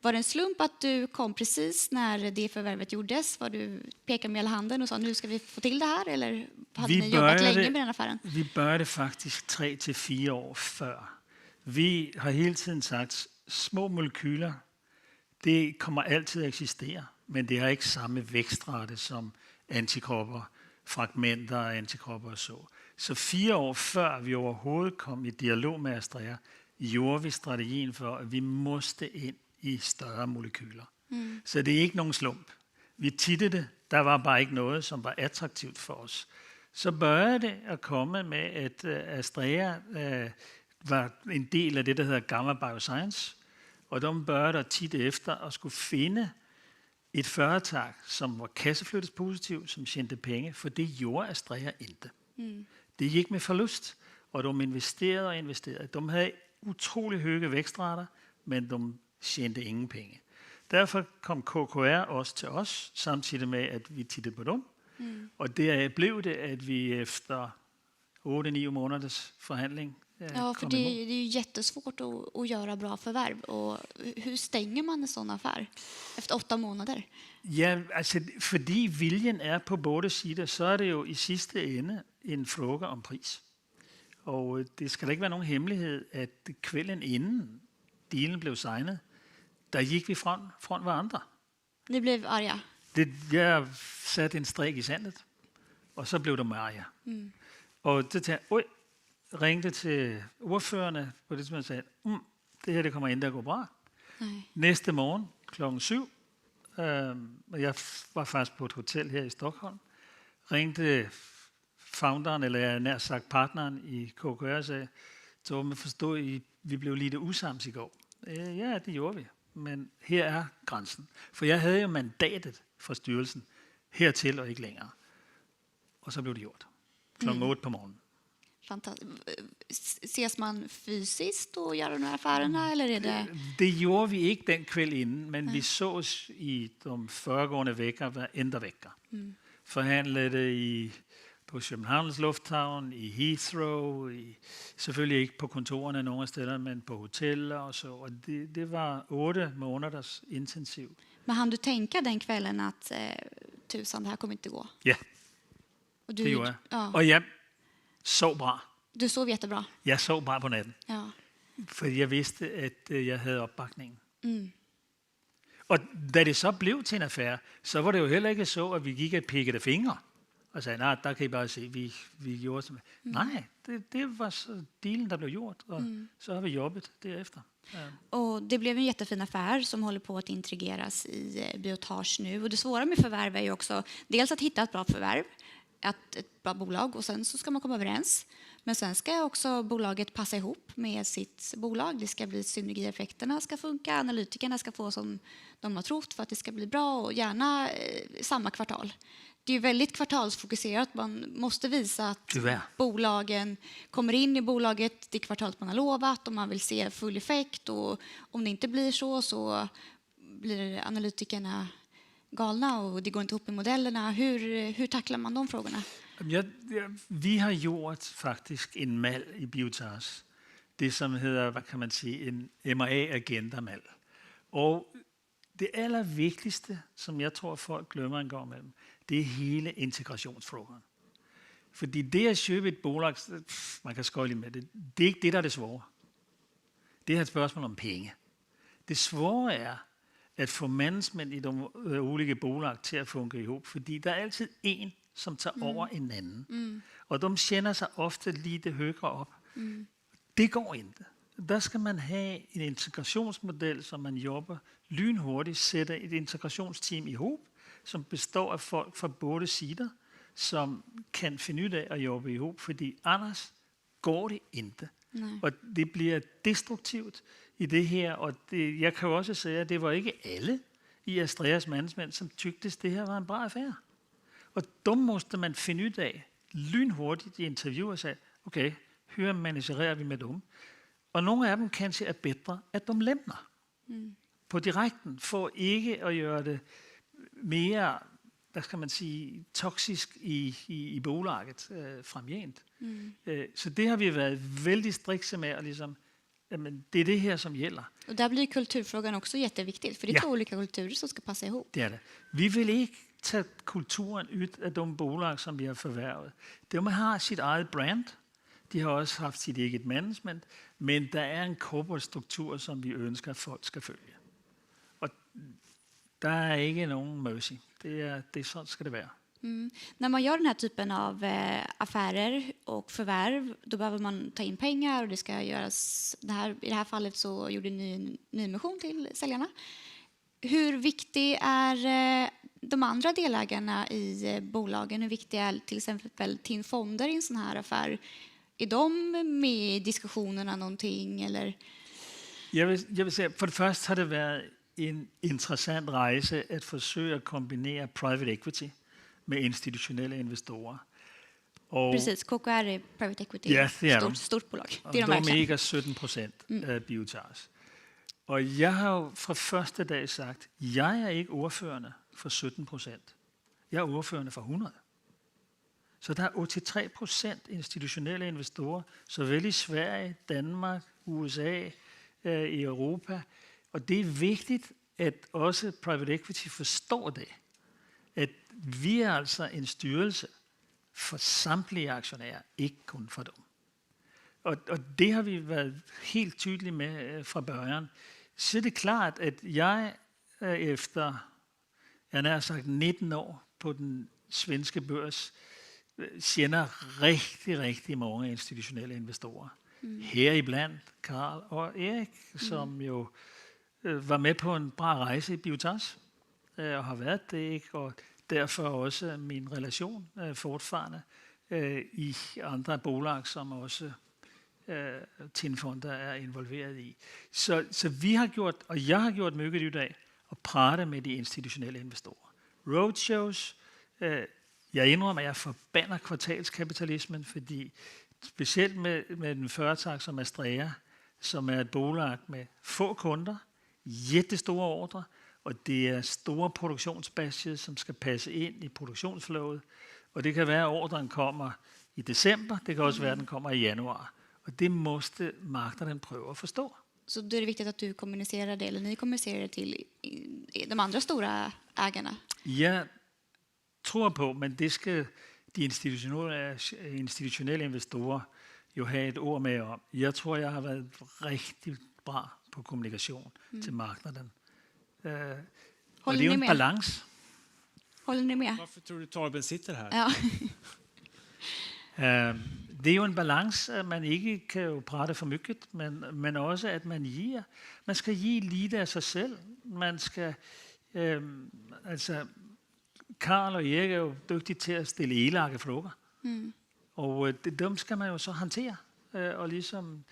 B: Var det en slump att du kom precis när det förvärvet gjordes? Var du pekade med hela handen och sa nu ska vi få till det här? Eller hade ni jobbat länge med den affären?
E: Vi började faktisk 3 til 4 år før. Vi har hele tiden sagt, små molekyler, det kommer altid at eksistere, men det har ikke samme vækstrate som antikropper, fragmenter af antikropper og så. Så 4 år før vi overhovedet kom i dialog med Astrea, gjorde vi strategien for, at vi måste ind i større molekyler. Så det er ikke nogen slump. Vi tittede det, der var bare ikke noget, som var attraktivt for os. Så børjede det at komme med, at Astrea var en del af det, der hedder Gamma Bioscience, og de børjede at titte efter at skulle finde et foretag, som var kasseflyttespositiv, som tjente penge, for det gjorde Astrea ikke. Det gik med forlust, og de investerede og investerede. De havde utrolig høje vækstrater, men de tjente ingen penge. Derfor kom KKR også til os, samtidig med, at vi tittede på dem. Og der blev det, at vi efter 8-9 måneders forhandling
B: Ja, för det är ju jättesvårt att göra bra förvärv. Och hur stänger man en sån affär efter 8 månader?
E: Ja, altså, fordi viljen er på både sider, så er det jo i sidste ende en fråga om pris. Og det skal da ikke være nogen hemmelighed, at kvällen inden dealen blev signet, der gik vi från varandra.
B: Ni blev arga.
E: Jeg satte en strik i sandet, og så blev de arga. Og så tænkte jeg, ringte til ordførerne på det, som jeg sagde, det her det kommer ikke til at gå bra.
B: Nej.
E: Næste morgen klokken 7, og jeg var faktisk på et hotel her i Stockholm, ringte founderen, eller jeg nær sagt partneren i KKR, og sagde, Torben, forstod I, vi blev lidt usams i går. Ja, det gjorde vi, men her er grænsen. For jeg havde jo mandatet fra styrelsen hertil og ikke længere. Og så blev det gjort. Klokken 8 på morgenen.
B: Ses man fysiskt och gör de här affärerna, eller är det...
E: Det gjorde vi ikke den kväll inden, men vi sås i de föregående veckor varenda vecka. Forhandlede på Københavns Lufthavn, i Heathrow, selvfølgelig ikke på kontorerne nogen af steder, men på hoteller og så. Og det var 8 måneders intensiv.
B: Men hann du tänka den kvällen att tusan, det här kommer inte gå?
E: Ja,
B: Och du,
E: det gjorde jeg.
B: Ja,
E: Og jeg sov bra.
B: du sov jättebra.
E: Jeg sov bra på natten,
B: Ja.
E: fordi jeg vidste, at jeg havde opbakningen. Og da det så blev til en affære, så var det jo heller ikke så, at vi gik og pikkede fingre og sagde, nej, der kan I bare se, vi gjorde sådan. Nej, det var så dealen, der blev gjort, og så har vi jobbet derefter. Ja.
B: Och det blev en jättefin affär som håller på att integreras i Biotage nu. Och det svåra med förvärv är ju också dels att hitta ett bra förvärv, ett bra bolag, och sen så ska man komma överens. Men sen ska också bolaget passa ihop med sitt bolag. Det ska bli synergieffekterna ska funka, analytikerna ska få som de har trott för att det ska bli bra, och gärna samma kvartal. Det är ju väldigt kvartalsfokuserat. Man måste visa att
E: Tyvärr.
B: bolagen kommer in i bolaget det kvartalet man har lovat, och man vill se full effekt. Och om det inte blir så blir analytikerna galna och det går inte ihop med modellerna. Hur tacklar man de frågorna?
E: Vi har gjort faktisk en mall i Biotage. Det som hedder, hvad kan man sige, en M&A-agenda-mall. Og det allervigtigste, som jeg tror folk glemmer en gang imellem, det er hele integrationsfrågan. Fordi det at købe et bolag, man kan skøjle med det, det er ikke det, der er det svåre. Det er et spørgsmål om penge. Det svåre er at få management i de ulike bolag til at fungere ihop, fordi der er altid en, som tager over en anden. Og de kender sig ofte lidt højere op. Det går ikke. Der skal man have en integrationsmodel, som man jobber lynhurtigt, sætter et integrationsteam ihop, som består af folk fra både sider, som kan finde ud af at jobbe ihop, fordi annars går det ikke.
B: Nej.
E: Og det bliver destruktivt i det her, og jeg kan jo også sige, at det var ikke alle i Astreas management, som tyktes, det her var en bra affære. Og dem måste man finde ud af lynhurtigt i interview og sige, okay, hur managerer vi med dem? Og nogle af dem kanskje er bedre, at de lemner på direkten, for ikke at gøre det mere, hvad skal man sige, toksisk i bolaget fremgent. Så det har vi været väldigt strikse med, og ligesom, jamen, det er det her, som gælder.
B: Och där blir kulturfrågan också jätteviktig, för det är 2 olika kulturer som ska passa ihop.
E: Det er det. Vi vil ikke tage kulturen ud af de bolag, som vi har forværvet. De har sit eget brand. De har også haft sit eget management, men der er en corporate struktur, som vi ønsker, at folk skal følge. Og der er ikke nogen mercy. Det er sådan skal det være.
B: När man gör den här typen av affärer och förvärv, då behöver man ta in pengar och det ska göras. I det här fallet så gjorde ni en nyemission till säljarna. Hur viktig är de andra delägarna i bolagen? Hur viktiga är till exempel TIN Fonder i en sån här affär? Är de med i diskussionerna någonting? Eller?
E: Jeg vil sige, for det første har det været en interessant rejse at forsøge at kombinere private equity med institutionelle investorer. Og
B: Precis, KKR är private equity,
E: Ja, det är de.
B: stort bolag.
E: og
B: Det är de
E: de
B: verkligen.
E: æger 17% af Biotage. Og jeg har jo fra første dag sagt, jeg er ikke ordførende for 17%. Jeg er ordførende for 100. Så der er 83% institutionelle investorer, såvel i Sverige, Danmark, USA, i Europa. Og det er vigtigt, at også private equity forstår det. At vi er altså en styrelse for samtlige aktionærer, ikke kun for dem. Og det har vi været helt tydelige med fra början. Så er det klart, at jeg efter, jeg nær sagt 19 år på den svenske børs, kender rigtig mange institutionelle investorer. Heriblandt Carl og Erik, som jo var med på en bra rejse i Biotas, og har været det, ikke? Og derfor også min relation fortfarande i andre bolag, som også Tinfonder er involveret i. Så vi har gjort, og jeg har gjort mycket ud af at prate med de institutionelle investorer. Roadshows, jeg indrømmer, at jeg forbander kvartalskapitalismen, fordi specielt med den företag som Astrea, som er et bolag med få kunder, jättestore ordre, og det er store produktionsbatches, som skal passe ind i produktionsflowet. Og det kan være, at ordren kommer i december, det kan også være, at den kommer i januar. Og det måste marknaden prøve at forstå.
B: Så då är det viktigt att du kommunicerar det, eller ni kommunicerar det till de andra stora ägarna?
E: Jeg tror på, men det skal de institutionelle investorer jo have et ord med om. Jeg tror, jeg har været rigtig bra på kommunikation til marknaden. Og det er jo en balance.
B: Håller ni med?
C: Varför tror du Torben sitter här?
B: Ja.
E: Det er jo en balance, at man ikke kan jo prate for mycket, men også at man giver. Man skal give lidt af sig selv. Man skal, Carl og Erik er jo dygtige til at stille elage frågor. Og dem skal man jo så håndtere, og ligesom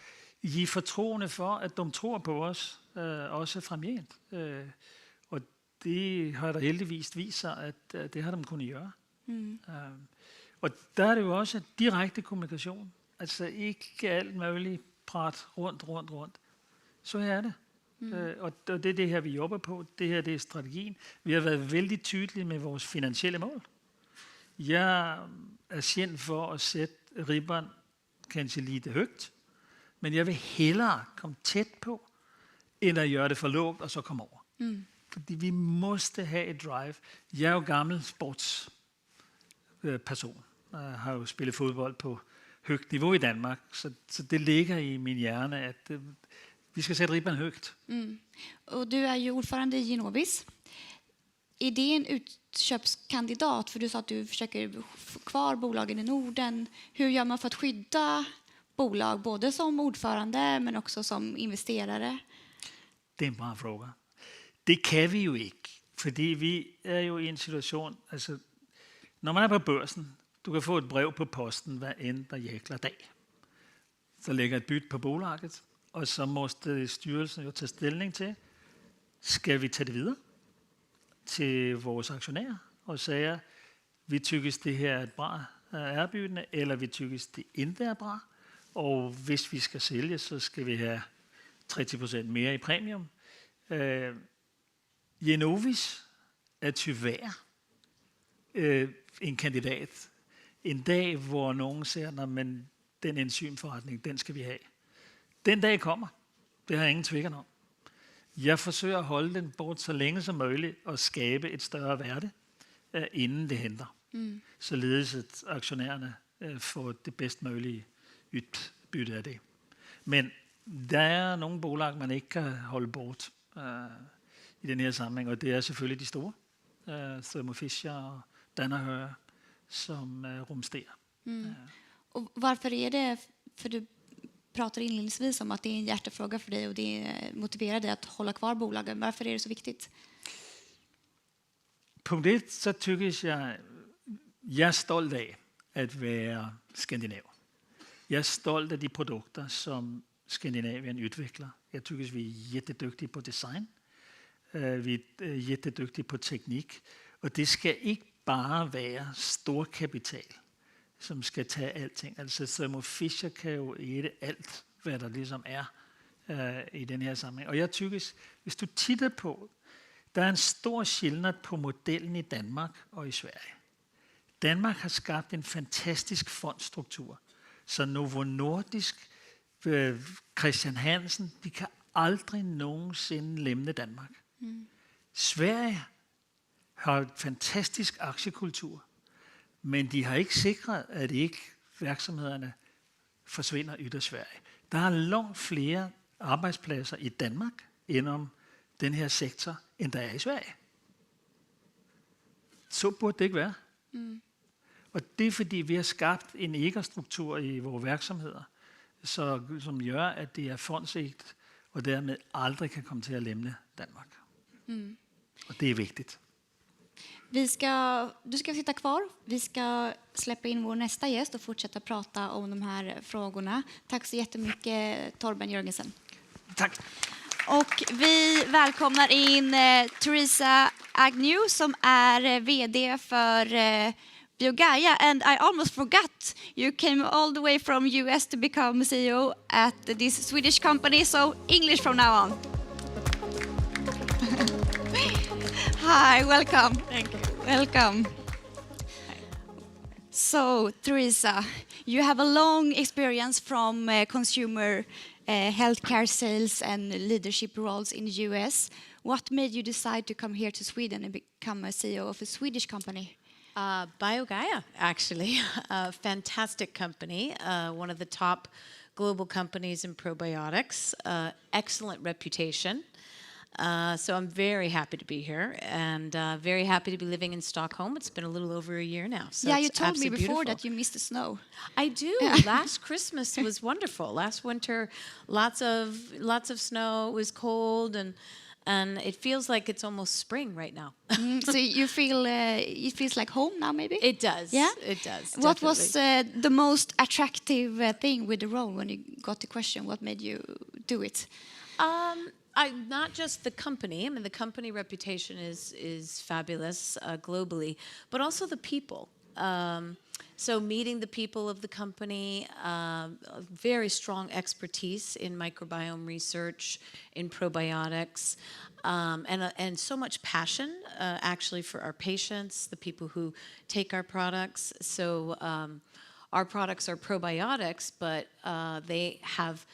E: give fortroende for, at de tror på os, også fremgent. Og det har der heldigvis vist sig, at det har de kunnet gøre. Og der er det jo også direkte kommunikation. Altså ikke alt muligt prat rundt. Så er det. Og det er det her, vi jobber på. Det her, det er strategien. Vi har været vældig tydelige med vores finansielle mål. Jeg er kendt for at sætte ribberen kanskje lidt højt, men jeg vil hellere komme tæt på, end at gøre det for lågt og så komme over. Fordi vi måste have et drive. Jeg er jo gammel sportsperson. Jeg har jo spillet fodbold på højt niveau i Danmark, så det ligger i min hjerne, at vi ska sätta ribban högt.
B: Och du är ju ordförande i Genovis. Är det en utköpskandidat? För du sa att du försöker få kvar bolagen i Norden. Hur gör man för att skydda bolag, både som ordförande men också som investerare?
E: Det er en bra fråga. Det kan vi jo ikke, fordi vi er jo i en situation, altså når man er på børsen, du kan få et brev på posten hver enda jäkla dag. Så lægger et byt på bolaget, og så måste styrelsen jo tage stilling til, skal vi tage det videre til vores aktionærer og sige, vi tykkes det her er et bra erbydende, eller vi tykkes det ikke er bra, og hvis vi skal sælge, så skal vi have 30% mere i premium. Genovis er tyvärr en kandidat. En dag, hvor nogen siger, men den enzymforretning, den skal vi have. Den dag kommer. Det har jeg ingen tvikker om. Jeg forsøger at holde den bort så længe som muligt og skabe et større værde, inden det henter. Således at aktionærerne får det bedst mulige udbytte af det. Men der er nogle bolag, man ikke kan holde bort i den her sammenhæng, og det er selvfølgelig de store. Thermo Fisher og Danaher, som rumsterer.
B: Och varför är det, för du pratar inledningsvis om att det är en hjärtefråga för dig och det motiverar dig att hålla kvar bolagen. Varför är det så viktigt?
E: Punkt 1, så tykkes jeg er stolt af at være skandinav. Jeg er stolt af de produkter, som Skandinavien udvikler. Jeg tykkes, vi er jättedygtige på design. Vi er jättedygtige på teknik. Og det skal ikke bare være stor kapital, som skal tage alting. Altså Thermo Fisher kan jo æde alt, hvad der ligesom er i den her sammenhæng. Og jeg tykkes, hvis du titter på, der er en stor skillnad på modellen i Danmark og i Sverige. Danmark har skabt en fantastisk fondstruktur, så Novo Nordisk, Christian Hansen, de kan aldrig nogensinde læmne Danmark. Sverige har en fantastisk aktiekultur, men de har ikke sikret, at ikke virksomhederne forsvinder ud af Sverige. Der er langt flere arbejdspladser i Danmark inden den her sektor, end der er i Sverige. Så burde det ikke være. Og det er fordi, vi har skabt en egerstruktur i vores virksomheder, som gør, at det er fondsigt, og dermed aldrig kan komme til at læmne Danmark. Och det är viktigt.
B: Du ska sitta kvar. Vi ska släppa in vår nästa gäst och fortsätta prata om de här frågorna. Tack så jättemycket, Torben Jörgensen.
E: Tack.
B: Och vi välkomnar in Theresa Agnew som är vd för BioGaia. And I almost forgot, you came all the way from US to become CEO at this Swedish company, so English from now on. Hi, welcome.
F: Thank you.
B: Welcome. So, Theresa, you have a long experience from consumer healthcare sales and leadership roles in the US. What made you decide to come here to Sweden and become a CEO of a Swedish company?
F: BioGaia, actually, a fantastic company, one of the top global companies in probiotics, excellent reputation. So I'm very happy to be here and very happy to be living in Stockholm. It's been a little over a year now. So
B: Yeah,
F: it's
B: you told me
F: absolutely
B: before
F: beautiful.
B: that you missed the snow.
F: I do. Last Christmas was wonderful. Last winter, lots of snow. It was cold and it feels like it's almost spring right now.
B: So you feel it feels like home now, maybe?
F: It does.
B: Yeah?
F: It does.
B: What was
F: definitely.
B: the most attractive thing with the role when you got the question? What made you do it?
F: Not just the company. I mean, the company reputation is fabulous globally, but also the people. So meeting the people of the company, very strong expertise in microbiome research, in probiotics, and so much passion actually for our patients, the people who take our products. So our products are probiotics, but they have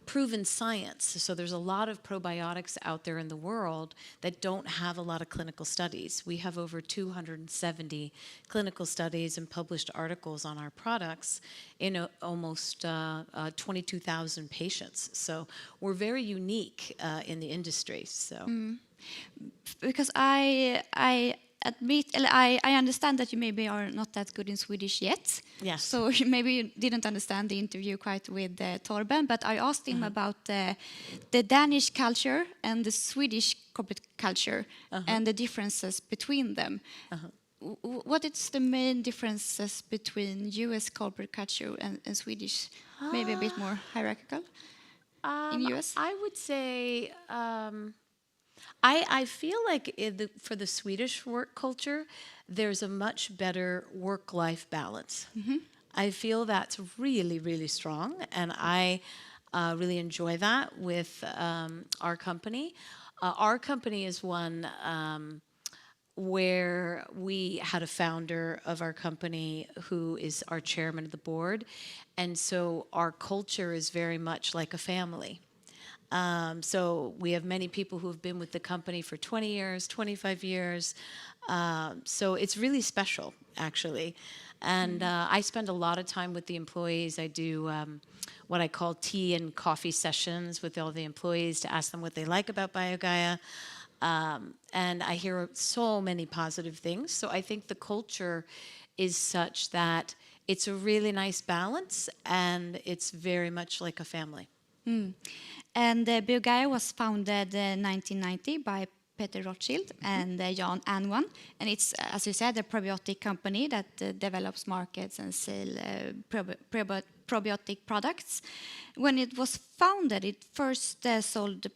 F: proven science. So there's a lot of probiotics out there in the world that don't have a lot of clinical studies. We have over 270 clinical studies and published articles on our products in almost 22,000 patients. So we're very unique in the industry. So
B: Because I understand that you maybe are not that good in Swedish yet.
F: Yes.
B: So maybe you didn't understand the interview quite with Torben, but I asked him about the Danish culture and the Swedish corporate culture and the differences between them. What is the main differences between US corporate culture and Swedish? Maybe a bit more hierarchical in US?
F: I would say I feel like for the Swedish work culture, there's a much better work-life balance. I feel that's really, really strong, and I really enjoy that with our company. Our company is one where we had a founder of our company who is our chairman of the board, and so our culture is very much like a family. So we have many people who have been with the company for 20 years, 25 years. So it's really special, actually. And I spend a lot of time with the employees. I do what I call tea and coffee sessions with all the employees to ask them what they like about BioGaia. And I hear so many positive things. So I think the culture is such that it's a really nice balance, and it's very much like a family.
B: And BioGaia was founded in 1990 by Peter Rothschild and Jan Anwan. And it's, as you said, a probiotic company that develops markets and sell probiotic products. When it was founded, it first sold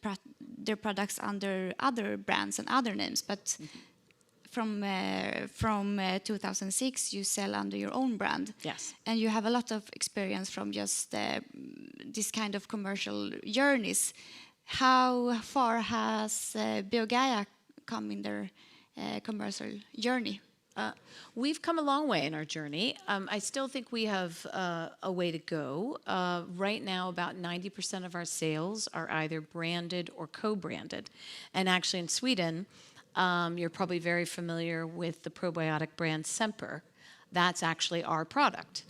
B: their products under other brands and other names. But from 2006, you sell under your own brand.
F: Yes.
B: And you have a lot of experience from just this kind of commercial journeys. How far has BioGaia come in their commercial journey?
F: We've come a long way in our journey. I still think we have a way to go. Right now, about 90% of our sales are either branded or co-branded. And actually in Sweden, you're probably very familiar with the probiotic brand Semper. That's actually our product.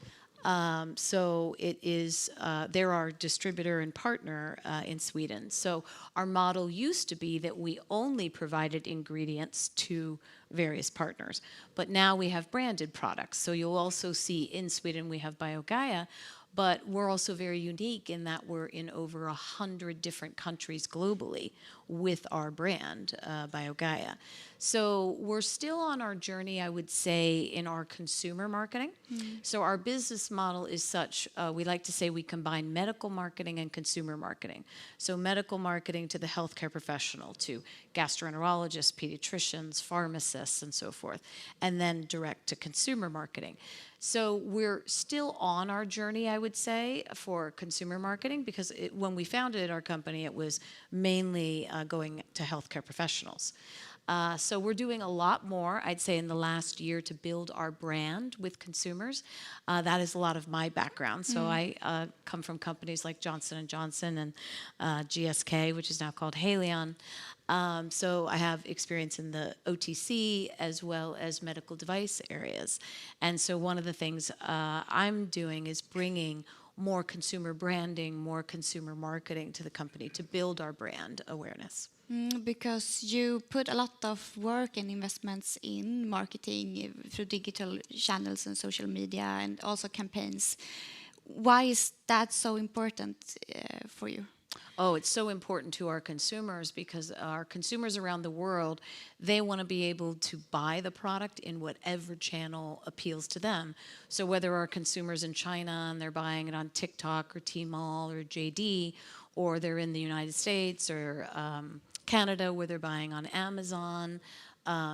F: So it is, they're our distributor and partner in Sweden. So our model used to be that we only provided ingredients to various partners. But now we have branded products. So you'll also see in Sweden we have BioGaia, but we're also very unique in that we're in over 100 different countries globally with our brand, BioGaia. So we're still on our journey, I would say, in our consumer marketing. So our business model is such, we like to say we combine medical marketing and consumer marketing. So medical marketing to the healthcare professional, to gastroenterologists, pediatricians, pharmacists, and so forth, and then direct to consumer marketing. So we're still on our journey, I would say, for consumer marketing, because when we founded our company, it was mainly going to healthcare professionals. So we're doing a lot more, I'd say, in the last year to build our brand with consumers. That is a lot of my background. So I come from companies like Johnson & Johnson and GSK, which is now called Haleon. So I have experience in the OTC as well as medical device areas. And so one of the things I'm doing is bringing more consumer branding, more consumer marketing to the company to build our brand awareness.
B: Because you put a lot of work and investments in marketing through digital channels and social media and also campaigns. Why is that so important for you?
F: Oh, it's so important to our consumers because our consumers around the world, they want to be able to buy the product in whatever channel appeals to them. So whether our consumers in China and they're buying it on TikTok or Tmall or JD, or they're in the United States or Canada where they're buying on Amazon.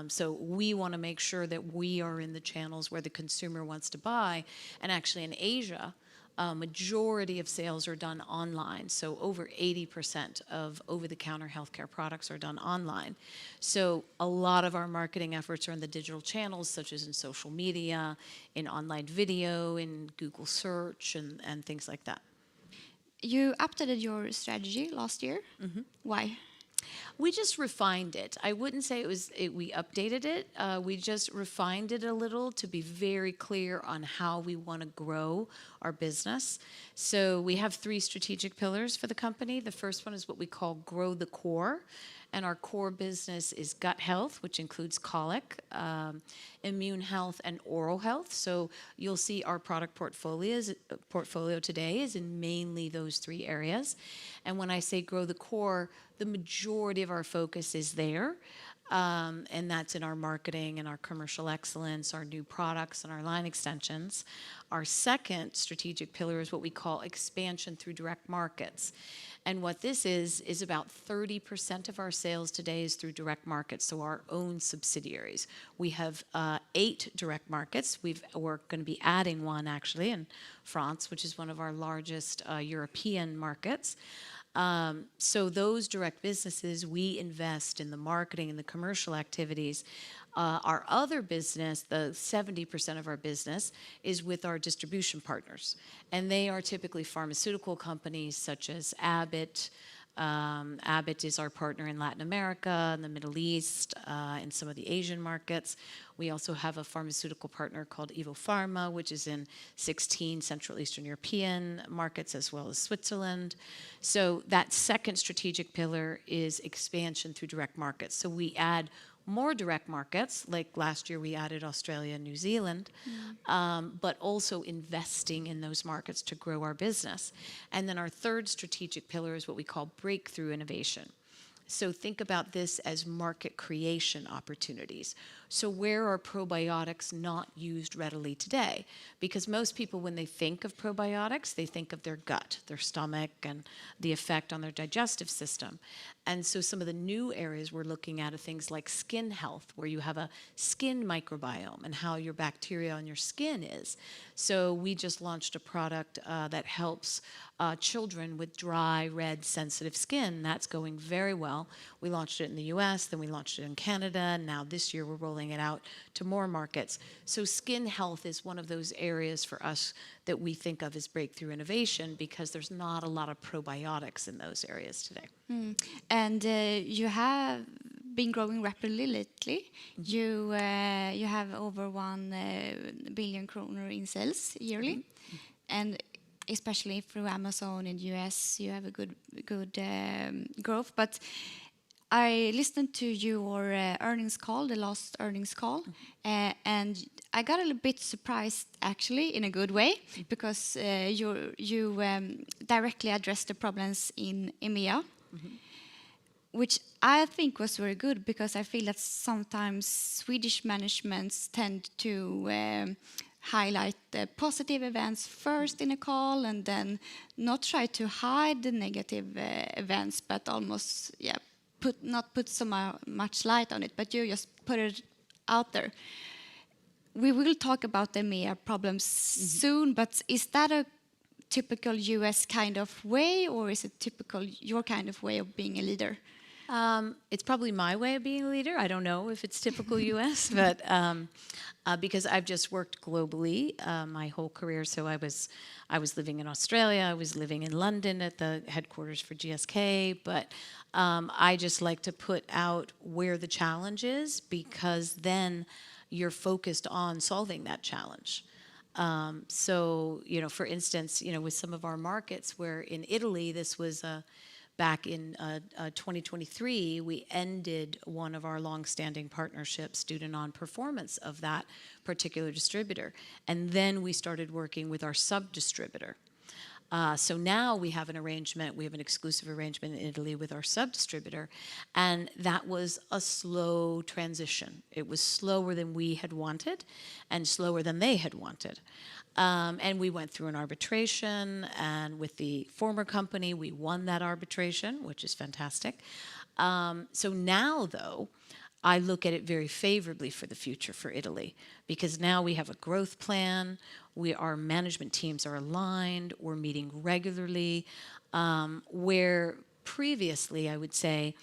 F: So we want to make sure that we are in the channels where the consumer wants to buy. And actually in Asia, majority of sales are done online. So over 80% of over-the-counter healthcare products are done online. So a lot of our marketing efforts are in the digital channels, such as in social media, in online video, in Google search, and things like that.
B: You updated your strategy last year. Why?
F: We just refined it. I wouldn't say we updated it. We just refined it a little to be very clear on how we want to grow our business. So we have 3 strategic pillars for the company. The first one is what we call Grow the Core. And our core business is gut health, which includes colic, immune health, and oral health. So you'll see our product portfolio today is in mainly those 3 areas. And when I say grow the core, the majority of our focus is there. And that's in our marketing and our commercial excellence, our new products, and our line extensions. Our second strategic pillar is what we call expansion through direct markets. And what this is about 30% of our sales today is through direct markets, so our own subsidiaries. We have 8 direct markets. We're going to be adding one, actually, in France, which is one of our largest European markets. So those direct businesses, we invest in the marketing and the commercial activities. Our other business, the 70% of our business, is with our distribution partners. And they are typically pharmaceutical companies such as Abbott. Abbott is our partner in Latin America, in the Middle East, in some of the Asian markets. We also have a pharmaceutical partner called Evo Pharma, which is in 16 Central Eastern European markets as well as Switzerland. So that second strategic pillar is expansion through direct markets. So we add more direct markets, like last year we added Australia and New Zealand, but also investing in those markets to grow our business. And then our third strategic pillar is what we call breakthrough innovation. So think about this as market creation opportunities. So where are probiotics not used readily today? Because most people, when they think of probiotics, they think of their gut, their stomach, and the effect on their digestive system. And so some of the new areas we're looking at are things like skin health, where you have a skin microbiome and how your bacteria on your skin is. So we just launched a product that helps children with dry, red, sensitive skin. That's going very well. well. We launched it in the US, then we launched it in Canada. Now this year we're rolling it out to more markets. So skin health is one of those areas for us that we think of as breakthrough innovation because there's not a lot of probiotics in those areas today.
B: And you have been growing rapidly lately. You have over 1 billion kronor in sales yearly, and especially through Amazon in the US, you have a good growth. But I listened to your earnings call, the last earnings call, and I got a little bit surprised, actually, in a good way, because you directly addressed the problems in EMEA, which I think was very good, because I feel that sometimes Swedish managements tend to highlight the positive events first in a call and then not try to hide the negative events, but almost not put so much light on it, but you just put it out there. We will talk about the EMEA problems soon, but is that a typical US kind of way, or is it typical your kind of way of being a leader?
F: It's probably my way of being a leader. I don't know if it's typical US, but because I've just worked globally my whole career. So I was living in Australia, I was living in London at the headquarters for GSK, but I just like to put out where the challenge is, because then you're focused on solving that challenge. So, for instance, with some of our markets, where in Italy, this was back in 2023, we ended one of our long-standing partnerships due to non-performance of that particular distributor. And then we started working with our sub-distributor. So now we have an exclusive arrangement in Italy with our sub-distributor, and that was a slow transition. It was slower than we had wanted and slower than they had wanted. And we went through an arbitration, and with the former company, we won that arbitration, which is fantastic. So now, though, I look at it very favorably for the future for Italy, because now we have a growth plan. Our management teams are aligned. We're meeting regularly, where previously, I would say,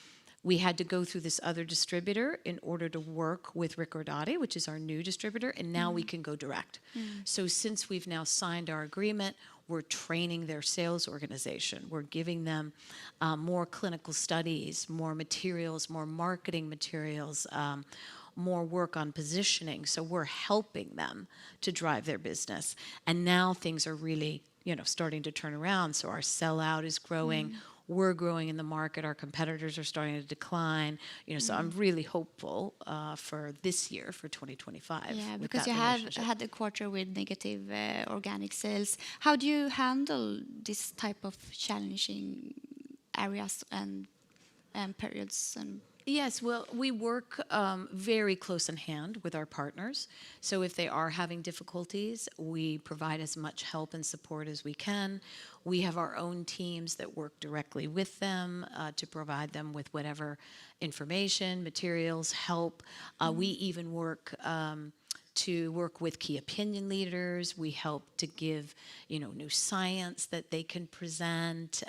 F: we had to go through this other distributor in order to work with Recordati, which is our new distributor, and now we can go direct. So since we've now signed our agreement, we're training their sales organization. We're giving them more clinical studies, more materials, more marketing materials, more work on positioning. So we're helping them to drive their business. And now things are really, starting to turn around. So our sellout is growing. We're growing in the market. Our competitors are starting to decline. So I'm really hopeful for this year, for 2025.
B: Yeah, because you had a quarter with negative organic sales. How do you handle this type of challenging areas and periods?
F: Yes, well, we work very close in hand with our partners. So if they are having difficulties, we provide as much help and support as we can. We have our own teams that work directly with them to provide them with whatever information, materials, help. We even work to work with key opinion leaders. We help to give, new science that they can present.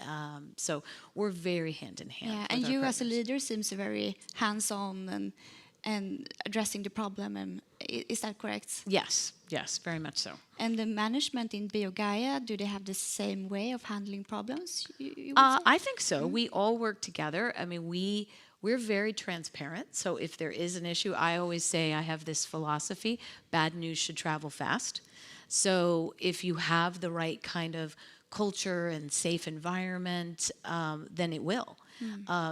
F: So we're very hand in hand.
B: Yeah, and you as a leader seems very hands-on and addressing the problem. Is that correct?
F: Yes, very much so.
B: And the management in BioGaia, do they have the same way of handling problems? You would say?
F: I think so. We all work together. I mean, we're very transparent. So if there is an issue, I always say I have this philosophy: bad news should travel fast. So if you have the right kind of culture and safe environment, then it will.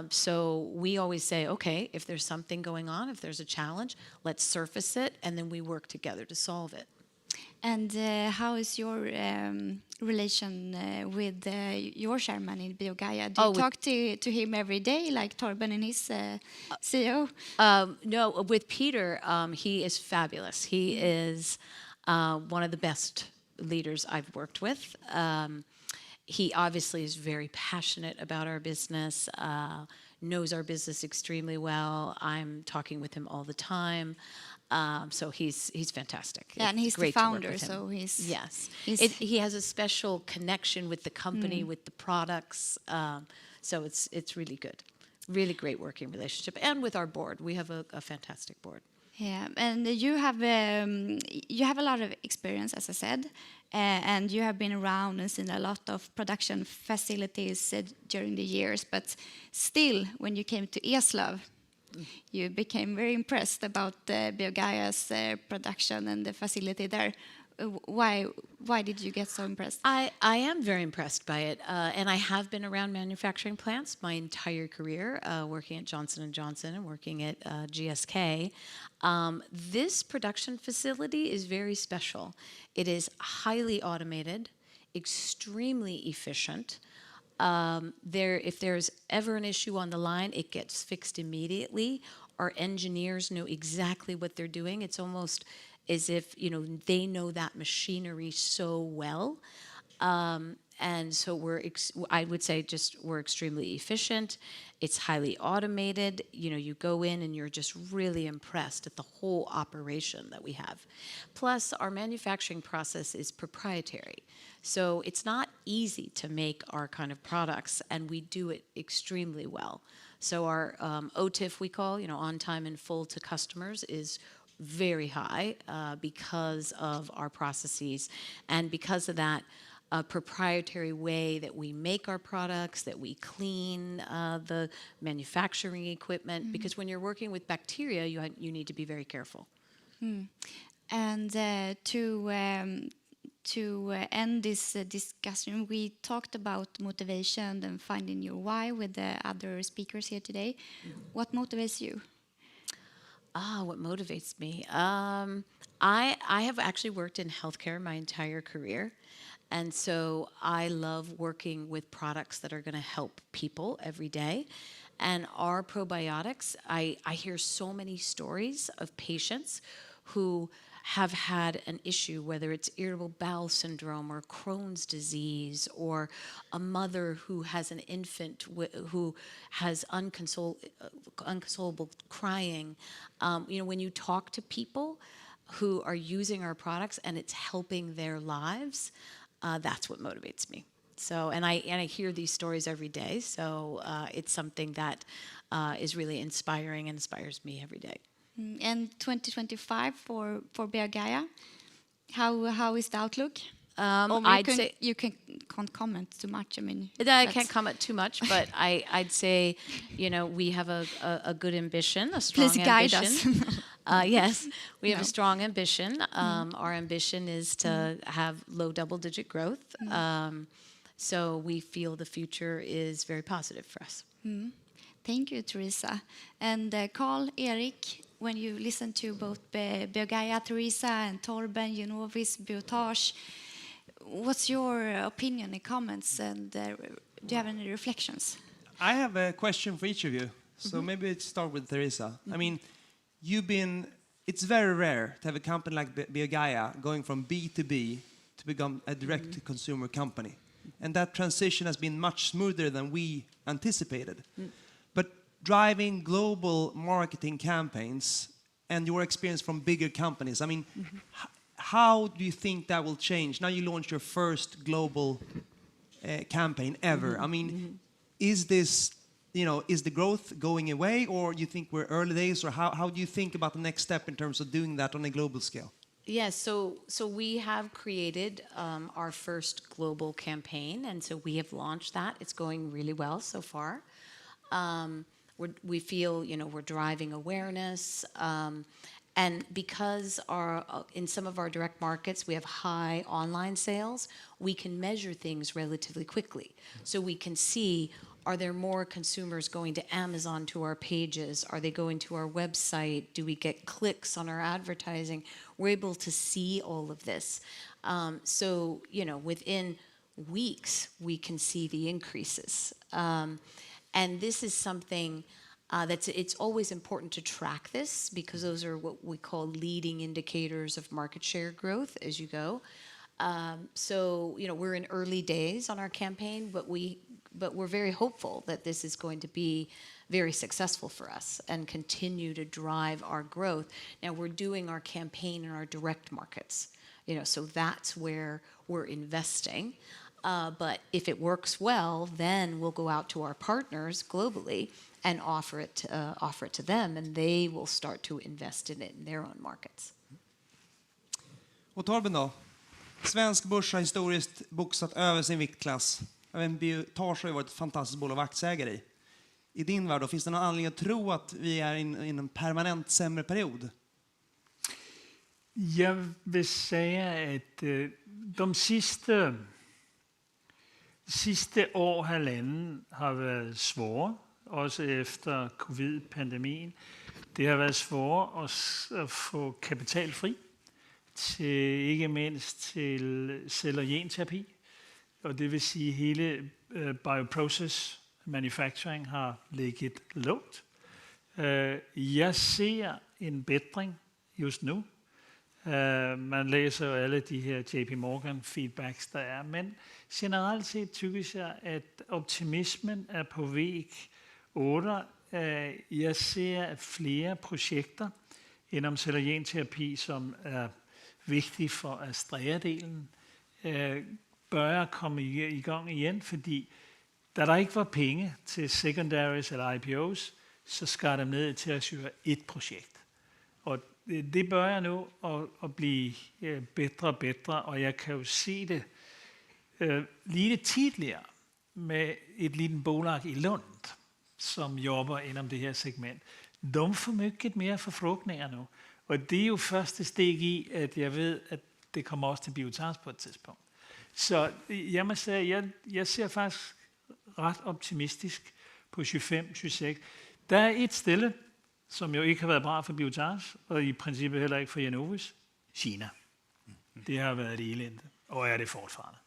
F: So we always say, okay, if there's something going on, if there's a challenge, let's surface it, and then we work together to solve it.
B: And how is your relation with your chairman in BioGaia? Do you talk to him every day, like Torben and his CEO?
F: No, with Peter, he is fabulous. He is one of the best leaders I've worked with. He obviously is very passionate about our business, knows our business extremely well. I'm talking with him all the time. So he's fantastic.
B: Yeah, and he's the founder, so
F: he has a special connection with the company, with the products. So it's really good. really great working relationship. And with our board, we have a fantastic board.
B: Yeah, and you have a lot of experience, as I said, and you have been around and seen a lot of production facilities during the years. But still, when you came to Eslöv, you became very impressed about BioGaia's production and the facility there. Why did you get so impressed?
F: I am very impressed by it, and I have been around manufacturing plants my entire career, working at Johnson & Johnson and working at GSK. This production facility is very special. It is highly automated, extremely efficient. If there's ever an issue on the line, it gets fixed immediately. Our engineers know exactly what they're doing. It's almost as if they know that machinery so well, and so I would say we're extremely efficient. It's highly automated. You go in and you're just really impressed at the whole operation that we have. Plus, our manufacturing process is proprietary, so it's not easy to make our kind of products, and we do it extremely well. So our OTIF, we call, on time and full to customers, is very high because of our processes and because of that proprietary way that we make our products, that we clean the manufacturing equipment. Because when you're working with bacteria, you need to be very careful.
B: And to end this discussion, we talked about motivation and finding your why with the other speakers here today. What motivates you?
F: What motivates me? I have actually worked in healthcare my entire career. And so I love working with products that are going to help people every day. And our probiotics, I hear so many stories of patients who have had an issue, whether it's irritable bowel syndrome or Crohn's disease, or a mother who has an infant who has unconsolable crying. When you talk to people who are using our products and it's helping their lives, that's what motivates me. So, and I hear these stories every day. So it's something that is really inspiring and inspires me every day.
B: And 2025 for BioGaia, how is the outlook?
F: I'd say
B: you can't comment too much. I mean,
F: I can't comment too much, but I'd say, we have a good ambition, a strong
B: Please guide
F: ambition.
B: us.
F: Yes, we have a strong ambition. Our ambition is to have low double-digit growth. So we feel the future is very positive for us.
B: Thank you, Teresa. And Carl, Erik, when you listen to both BioGaia, Teresa, and Torben, Genovis, Biotage, what's your opinion and comments, and do you have any reflections?
D: I have a question for each of you. So maybe let's start with Teresa. I mean, it's very rare to have a company like BioGaia going from B2B to become a direct-to-consumer company. And that transition has been much smoother than we anticipated. But driving global marketing campaigns and your experience from bigger companies, I mean, how do you think that will change? Now you launched your first global campaign ever. I mean, is this, is the growth going away, or you think we're early days, or how do you think about the next step in terms of doing that on a global scale?
F: Yes, so we have created our first global campaign, and so we have launched that. It's going really well so far. We feel, we're driving awareness, and because in some of our direct markets we have high online sales, we can measure things relatively quickly. So we can see, are there more consumers going to Amazon to our pages? Are they going to our website? Do we get clicks on our advertising? We're able to see all of this. So, within weeks, we can see the increases. And this is something it's always important to track this, because those are what we call leading indicators of market share growth as you go. So, we're in early days on our campaign, but we're very hopeful that this is going to be very successful for us and continue to drive our growth. Now, we're doing our campaign in our direct markets, so that's where we're investing. But if it works well, then we'll go out to our partners globally and offer it to them, and they will start to invest in it in their own markets.
D: Och Torben då? Svensk börs har historiskt boxat över sin viktklass. Även Biotage har ju varit ett fantastiskt bolag att vara aktieägare i. I din värld då, finns det någon anledning att tro att vi är i en permanent sämre period?
E: Jeg vil sige, at de sidste år, halvanden, har været svåre, også efter covid-pandemien. Det har været svåre at få kapital fri, til, ikke mindst til cell- og genterapi. Og det vil sige, at hele bioprocess manufacturing har ligget lavt. Jeg ser en bedring just nu. Man læser jo alle de her JP Morgan feedbacks, der er. Men generelt set tykker jeg, at optimismen er på væg 8. Jeg ser flere projekter inden cell- og genterapi, som er vigtige for Astrea-delen, bør komme i gang igen, fordi da der ikke var penge til secondaries eller IPOs, så skar dem ned til at søge et projekt. Og det bør jeg nu at blive bedre og bedre, og jeg kan jo se det lidt tidligere med et lille bolag i Lund, som jobber inden det her segment. De får mycket mere forfrugtninger nu, og det er jo første steg i, at jeg ved, at det kommer også til Biotage på et tidspunkt. Så jeg må sige, jeg ser faktisk ret optimistisk på 25-26. Der er et stille, som jo ikke har været bra for Biotage, og i princippet heller ikke for Genovis. Kina. Det har været et elende, og er det fortfarande.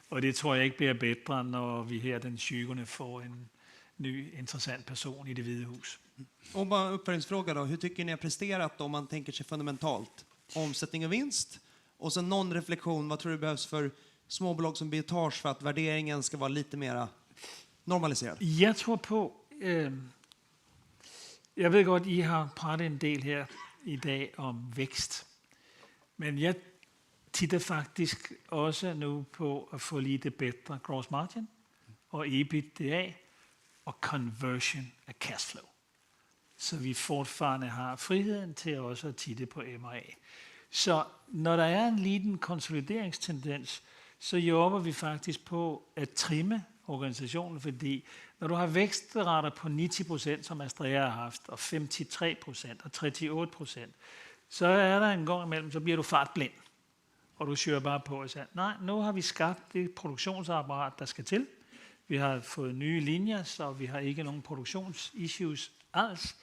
E: Og det tror jeg ikke bliver bedre, når vi her den 20. får en ny interessant person i det Hvide Hus.
D: Och bara uppföljningsfråga då, hur tycker ni har presterat om man tänker sig fundamentalt? Omsättning och vinst, och sen någon reflektion, vad tror du behövs för småbolag som Biotage för att värderingen ska vara lite mer normaliserad?
E: Jeg tror på, jeg ved godt, I har pratet en del her i dag om vækst, men jeg titter faktisk også nu på at få lidt bedre gross margin og EBITDA og conversion af cashflow. Så vi fortfarande har friheden til også at titte på M&A. Så når der er en liten konsolideringstendens, så jobber vi faktisk på at trimme organisationen, fordi når du har vækstrater på 90%, som Astrea har haft, og 53% og 38%, så er der en gang imellem, så bliver du fartblind, og du søger bare på og siger, nej, nu har vi skabt det produktionsapparat, der skal til. Vi har fået nye linjer, så vi har ikke nogen produktionsissues alls.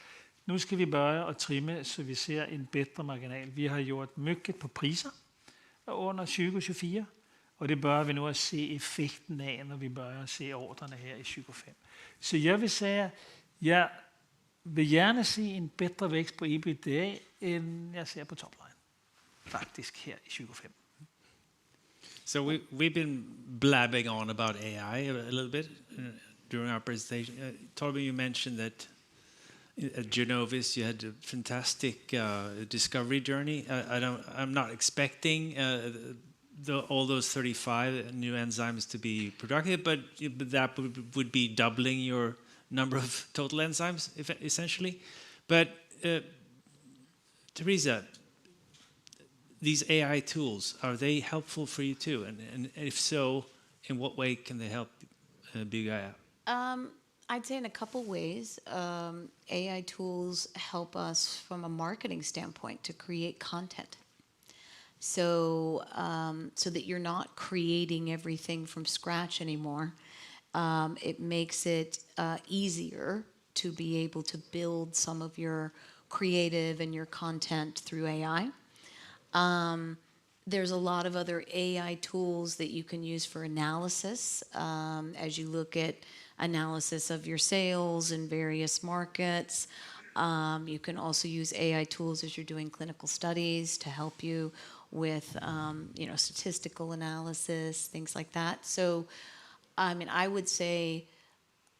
E: Nu skal vi börja at trimme, så vi ser en bedre marginal. Vi har gjort mycket på priser under 2024, og det bør vi nu at se effekten af, når vi bør at se ordrene her i 2025. Så jeg vil sige, jeg vil gerne se en bedre vækst på EBITDA, end jeg ser på topline. Faktisk her i 2025.
C: So we've been blabbing on about AI a little bit during our presentation. Torben, you mentioned that at Genovis you had a fantastic discovery journey. I'm not expecting all those 35 new enzymes to be productive, but that would be doubling your number of total enzymes, essentially. But Teresa, these AI tools, are they helpful for you too? And if so, in what way can they help BioGaia?
F: I'd say in a couple ways. AI tools help us from a marketing standpoint to create content. So that you're not creating everything from scratch anymore. It makes it easier to be able to build some of your creative and your content through AI. There's a lot of other AI tools that you can use for analysis as you look at analysis of your sales in various markets. You can also use AI tools as you're doing clinical studies to help you with statistical analysis, things like that. So, I mean, I would say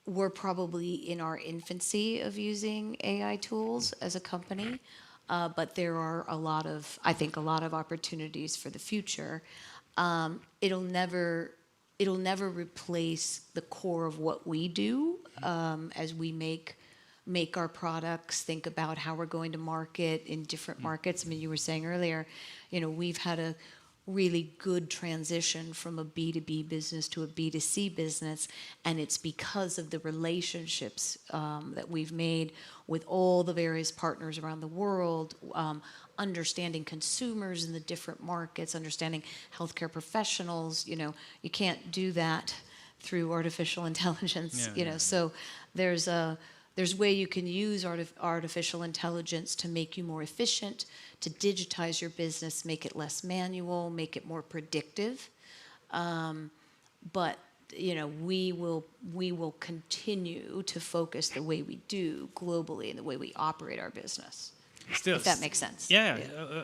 F: we're probably in our infancy of using AI tools as a company, but there are a lot of opportunities for the future. It'll never replace the core of what we do, as we make our products, think about how we're going to market in different markets. I mean, you were saying earlier, we've had a really good transition from a B2B business to a B2C business, and it's because of the relationships that we've made with all the various partners around the world, understanding consumers in the different markets, understanding healthcare professionals. You can't do that through artificial intelligence. So there's way you can use artificial intelligence to make you more efficient, to digitize your business, make it less manual, make it more predictive. But we will continue to focus the way we do globally and the way we operate our business.
C: Still,
F: if that makes sense.
C: Yeah,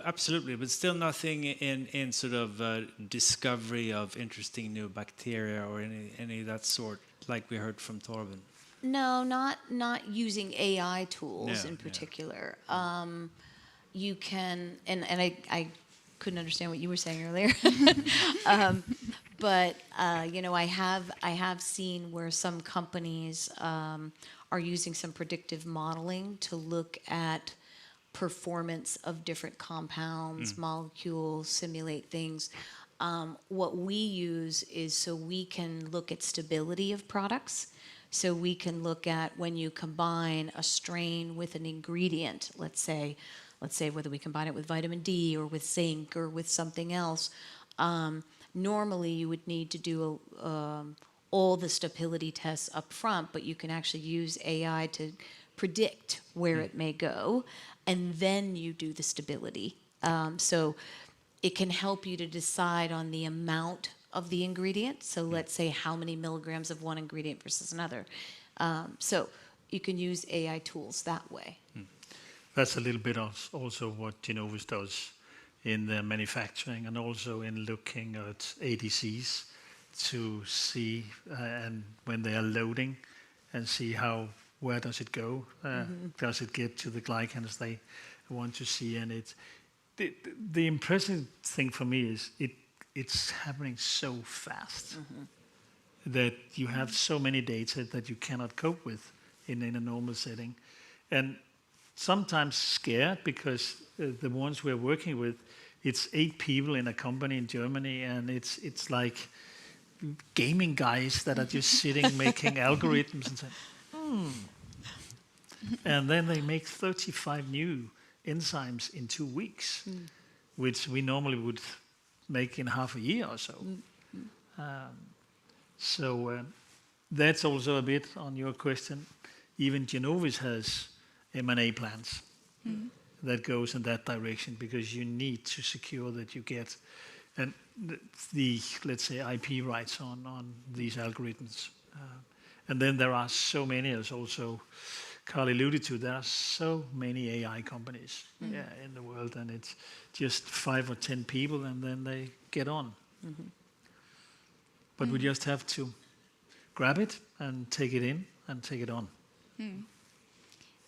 C: absolutely. But still nothing in sort of discovery of interesting new bacteria or any of that sort, like we heard from Torben.
F: No, not using AI tools in
C: Yeah.
F: particular. You can, and I couldn't understand what you were saying earlier. But I have seen where some companies are using some predictive modeling to look at performance of different compounds, molecules, simulate things. What we use is so we can look at stability of products. So we can look at when you combine a strain with an ingredient, let's say whether we combine it with vitamin D or with zinc or with something else. Normally you would need to do all the stability tests up front, but you can actually use AI to predict where it may go, and then you do the stability. So it can help you to decide on the amount of the ingredient. So let's say how many milligrams of one ingredient versus another. So you can use AI tools that way.
E: That's a little bit of also what Genovis does in their manufacturing and also in looking at ADCs to see and when they are loading and see where does it go? Does it get to the glycans they want to see? And the impressive thing for me is it's happening so fast that you have so many data that you cannot cope with in a normal setting. And sometimes scared because the ones we're working with, it's 8 people in a company in Germany, and it's like gaming guys that are just sitting making algorithms and saying, and then they make 35 new enzymes in 2 weeks, which we normally would make in half a year or so. So that's also a bit on your question. Even Genovis has M&A plans that goes in that direction, because you need to secure that you get and the let's say IP rights on these algorithms. And then there are so many, as also Carl alluded to, there are so many AI companies in the world, and it's just 5 or 10 people, and then they get on. But we just have to grab it and take it in and take it on.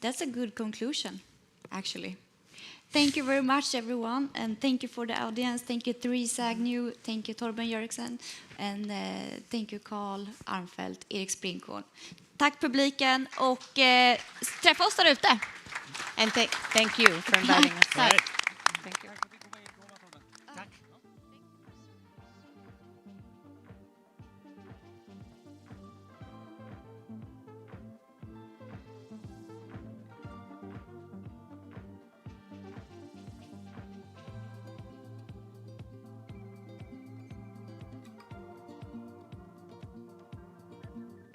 B: That's a good conclusion, actually. Thank you very much, everyone, and thank you for the audience. Thank you, Therese Agnew. Thank you, Torben Jörgensen. And thank you, Carl Armfelt, Erik Sprinchorn. Tack publiken, och träffa oss där ute.
F: And thank you for inviting us.
C: Right.
F: Thank you.